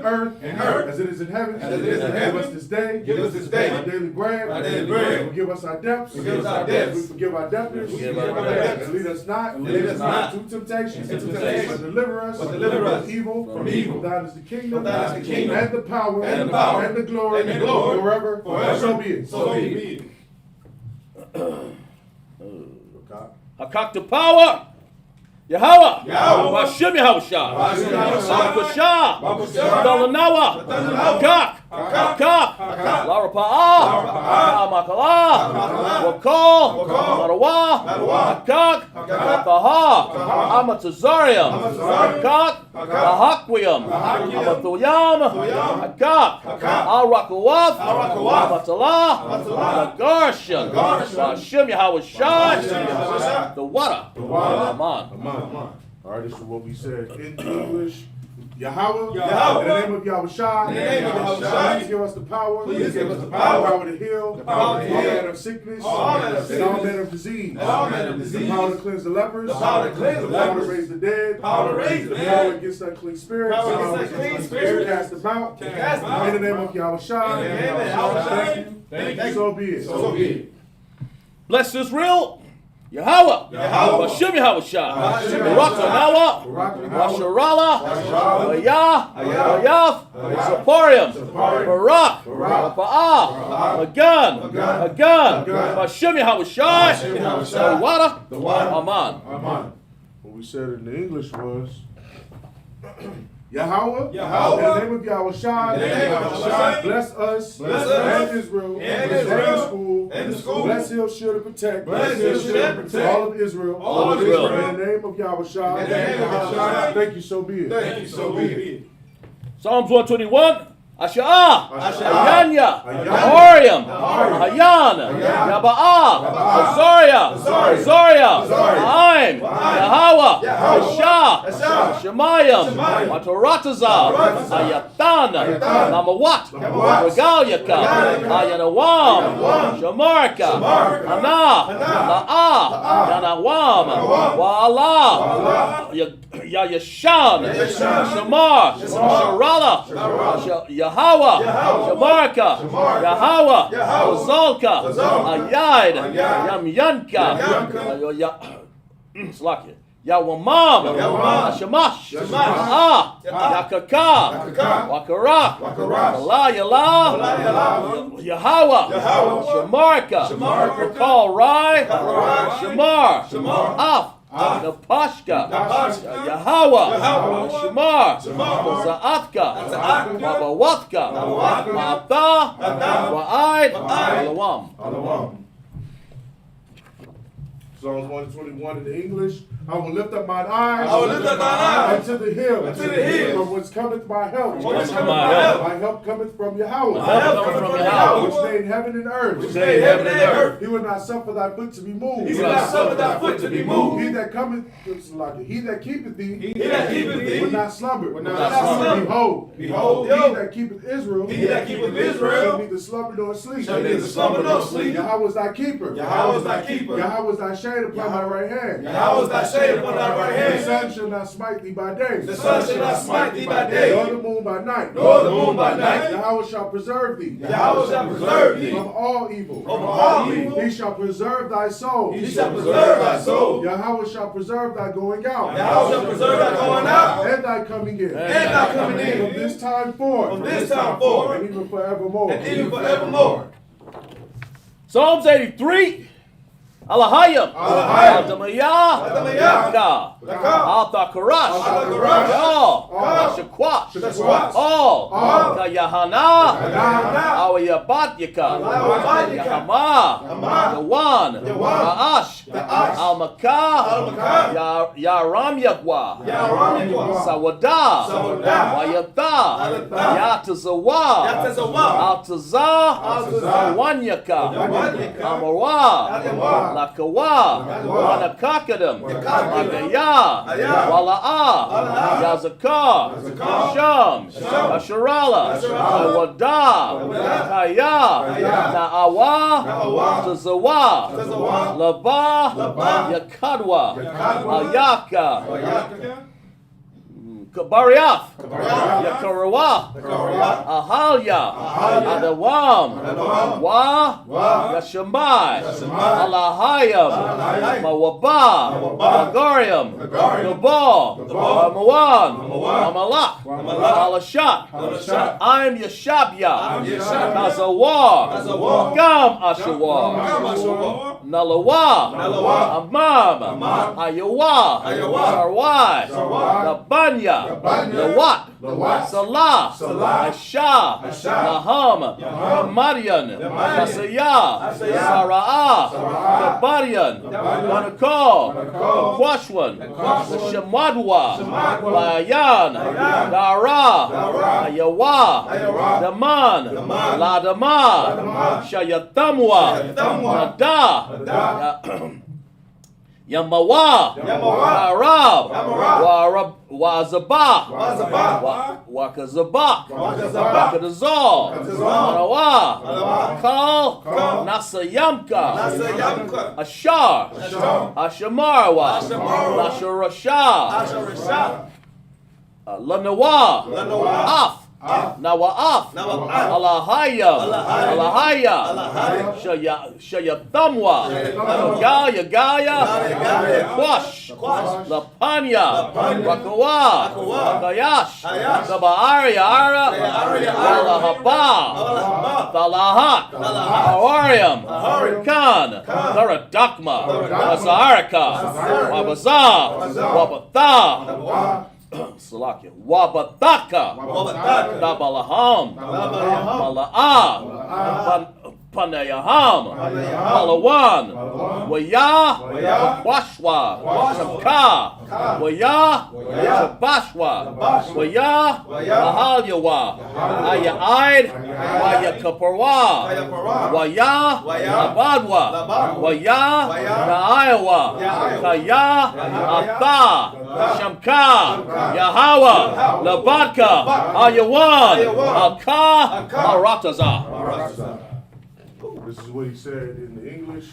earth, as it is in heaven. Give us this day, our daily bread. Forgive us our debts, we forgive our debtors. And lead us not into temptation, but deliver us from evil. For thine is the kingdom, and the power, and the glory, forever. So be it. Hakak the power. Yahweh. Hashem Yahushua. Bakusha. Dalanawa. Hakak. Larapa'ah. Makala. Wakal. Marawa. Hakak. Hakaha. Amatazarium. Hakak. Ahakwium. Amathuyam. Hakak. Arakawaf. Amatala. Garshan. Hashem Yahushua. The water. Aman. All right, this is what we said in English. Yahweh, in the name of Yahushua, please give us the power, the power to heal, all manner of sickness, and all manner of disease, the power to cleanse the lepers, the power to raise the dead, the power against unclean spirits, to cast them out, in the name of Yahushua, thank you, so be it. Bless Israel. Yahweh, Hashem Yahushua, Barak Nawa, Washarala, Wayah, Zaparium, Barak, Rapa'ah, Agan, Hashem Yahushua, Wada, Aman. What we said in the English was Yahweh, in the name of Yahushua, bless us, and Israel, and the school, bless him, shield and protect, all of Israel, in the name of Yahushua, thank you, so be it. Psalms 121. Asha'ah, Ayanya, Ahorium, Ahayan, Yaba'ah, Azaria, Aim, Yahweh, Yeshah, Shemayim, Matoratazah, Ayatan, Namawat, Regalyaka, Ayanawam, Shamarka, Ana, La'ah, Yanawam, Wa'ala, Yayashan, Shamar, Sharala, Yahweh, Shamarka, Yahweh, Ozalka, Ayad, Yamyanka, Slakia, Yawamam, Shamash, Yakaka, Wakarak, Yahweh, Shamarka, Call Rai, Shamar, Af, Napashka, Yahweh, Shamar, Za'atka, Wabawatka, Ma'ata, Wa'aid, Alawam. Psalms 121 in the English. I will lift up mine eyes unto the hills, from whence cometh my help. My help cometh from Yahweh, which made heaven and earth. He will not suffer thy foot to be moved. He that cometh, he that keepeth thee, will not slumber. Behold, he that keepeth Israel, shall neither slumber nor sleep. Yahweh is thy keeper. Yahweh is thy shade upon thy right hand. The sun shall not smite thee by day. Nor the moon by night. Yahweh shall preserve thee. From all evil. He shall preserve thy soul. Yahweh shall preserve thy going out. And thy coming in. From this time forth. And even forevermore. Psalms 83. Alahayim, Adamayah, Althakarash, Shakwat, All, Kayahana, Awayabatyaka, Yahama, Yawan, Yaash, Almakah, Yaram Yahwa, Sawada, Wayatha, Yatazawa, Altazah, Wanyaka, Amara, Nakawa, Wanakakadam, Agaya, Wala'a, Yazakar, Sham, Asharala, Awada, Kaya, Na'awa, Tazawa, Laba, Yakadwa, Ayaka, Kabariaf, Yakarawa, Ahalya, Adawam, Wa, Yashamai, Alahayam, Mawaba, Magariam, Gabal, Mawan, Amalak, Alashat, I'm Yashabya, Kazawar, Gam Ashawar, Nalawa, Amam, Ayawa, Sarwai, Nabanya, Lawat, Salah, Asha, Naham, Madian, Asaya, Sara'ah, Kabadian, Wanakal, Kwashwan, Shamadwa, Bayan, Dara, Ayawa, Daman, Ladama, Shayatamwa, Nada, Yamawa, Arab, Wazabak, Wakazabak, Wakadazal, Manawa, Kal, Nasayamka, Ashar, Ashamarwa, Nasharasha, Lanawa, Af, Nawa'af, Alahaya, Shayatamwa, Gaya, Kwash, Lapanya, Rakawa, Gayash, Saba'aria, Alahaba, Talahat, Awariam, Khan, Karadakma, Asarika, Wabaza, Wabatha, Salakia, Wabataka, Dabalaham, Mala'a, Panayaham, Palawan, Waya, Washwa, Shamka, Waya, Shabashwa, Waya, Mahalyawa, Ayaid, Waya Kaparwa, Waya, Abadwa, Waya, Naayawa, Kaya, Atha, Shamka, Yahawa, Labadka, Ayawan, Alka, Arataza. This is what he said in the English.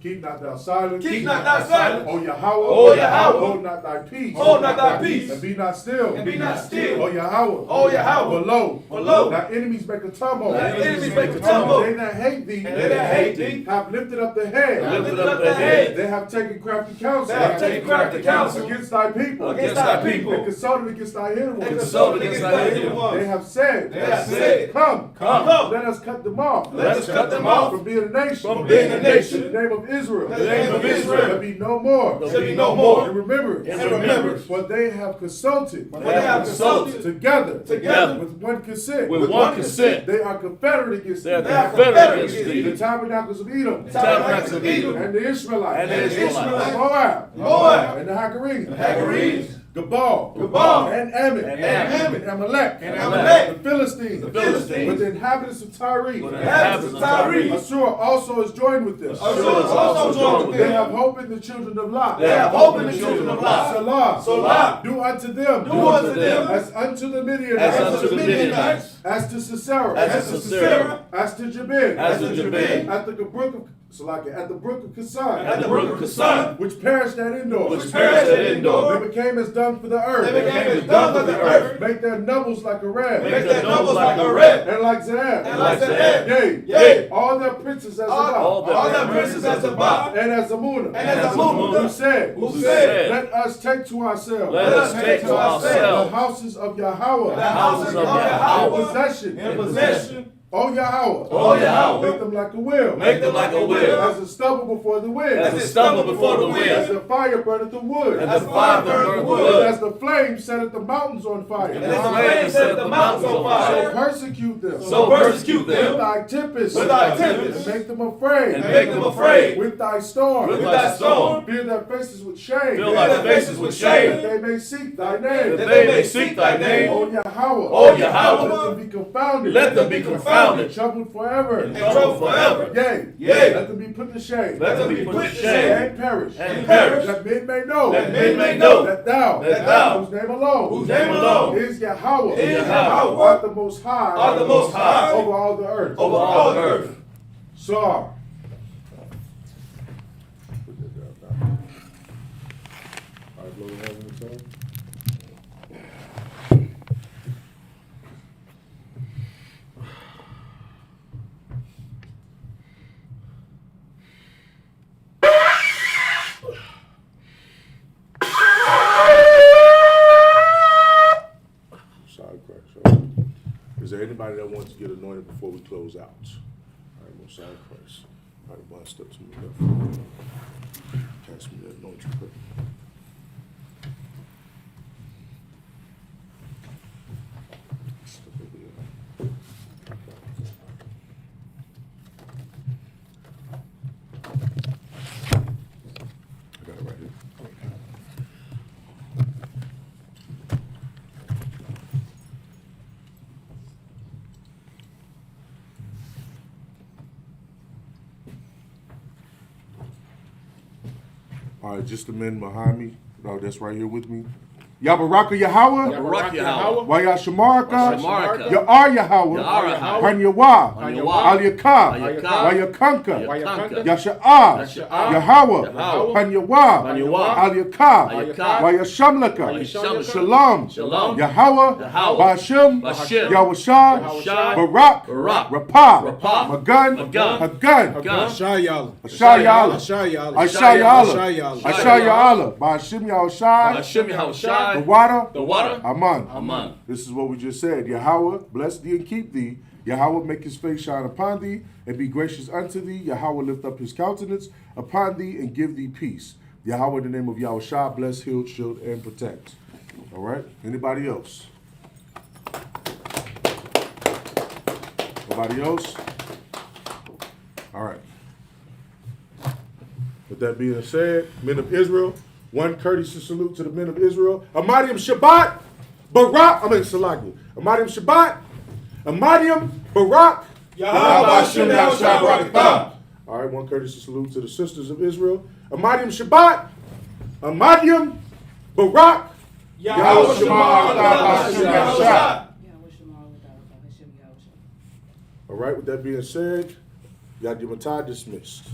Keep not thou silent. Keep not thou silent. O Yahweh. O Yahweh. Hold not thy peace. Hold not thy peace. And be not still. And be not still. O Yahweh. O Yahweh. For lo, thy enemies make a tumult. Thy enemies make a tumult. They that hate thee. They that hate thee. Have lifted up the head. Have lifted up the head. They have taken crafty counsel. They have taken crafty counsel. Against thy people. Against thy people. And consulted against thy hidden ones. And consulted against thy hidden ones. They have said. They have said. Come. Come. Let us cut them off. Let us cut them off. From being a nation. From being a nation. In the name of Israel. In the name of Israel. There be no more. There be no more. And remember. And remember. For they have consulted. For they have consulted. Together. Together. With one consent. With one consent. They are confederate against They are thee. confederate against thee. The tabernacles of Edom. Tabernacles of Edom. And the Israelites. And the Israelites. Moab. And the Hagarenes. Hagarenes. Gabal. And Ammon. Ammon. And Amalek. The Philistines. With the inhabitants of Tyre. Assur also is joined with them. They have hope in the children of Lot. Salah. Do unto them. As unto the Midianites. As to Sisera. As to Jabin. At the brook of Salakia, at the brook of Kasan. Which perished at Endor. They became as dung for the earth. Make their nubbles like a red. And like Zahab. Yea. All their princes as Zabah. And as Amunah. Who said, let us take to ourselves. The houses of Yahweh. In possession. O Yahweh. Make them like a wheel. As a stubble before the wind. As the fire burneth the wood. And as the flame setteth the mountains on fire. So persecute them. With thy tempest. And make them afraid. With thy storm. Fill their faces with shame. That they may seek thy name. O Yahweh. Let them be confounded. And troubled forever. And troubled forever. Yea. Yea. Let them be put to shame. Let them be put to shame. And perish. And perish. That men may know. That men may know. That thou. Whose name alone. Whose name alone. Is Yahweh. Is Yahweh. Art the most high. Art the most high. Over all the earth. Over all the earth. Sar. Is there anybody that wants to get anointed before we close out? All right, most high Christ. All right, one step to the left. Pass me that anointing quick. Step over here. I got it right here. All right, just the men behind me. Oh, that's right here with me. Yabaraka Yahweh. Barak Yahweh. Wayashamarka. Shamarka. Ya'ar Yahweh. Ya'ar Hanyawa. Hanyawa. Alyaka. Ayaka. Wayakanka. Yakanka. Yasha'ah. Yasha'ah. Yahweh. Yahweh. Hanyawa. Hanyawa. Alyaka. Ayaka. Wayashamlaka. Wayashamlaka. Shalom. Shalom. Yahweh. Yahweh. Bashim. Bashim. Yahweh. Yahweh. Barak. Barak. Rapah. Rapah. Magun. Magun. Hagun. Hagun. Ashayala. Ashayala. Ashayala. Ashayala. Ashayala. Ashayala. Bashim Yahushai. Hashem Yahushai. The water. The water. Aman. Aman. This is what we just said. Yahweh, bless thee and keep thee. Yahweh, make his face shine upon thee and be gracious unto thee. Yahweh, lift up his countenance upon thee and give thee peace. Yahweh, in the name of Yahushua, bless, heal, shield, and protect. All right? Anybody else? Nobody else? All right. With that being said, men of Israel, one courteous salute to the men of Israel. Amadium Shabbat, Barak, Salagi. Amadium Shabbat, Amadium Barak, Yahweh Shem Yahushua Barakatah. All right, one courteous salute to the sisters of Israel. Amadium Shabbat, Amadium Barak, Yahweh Shema Shem Yahushua. All right, with that being said, Yadimatah dismissed.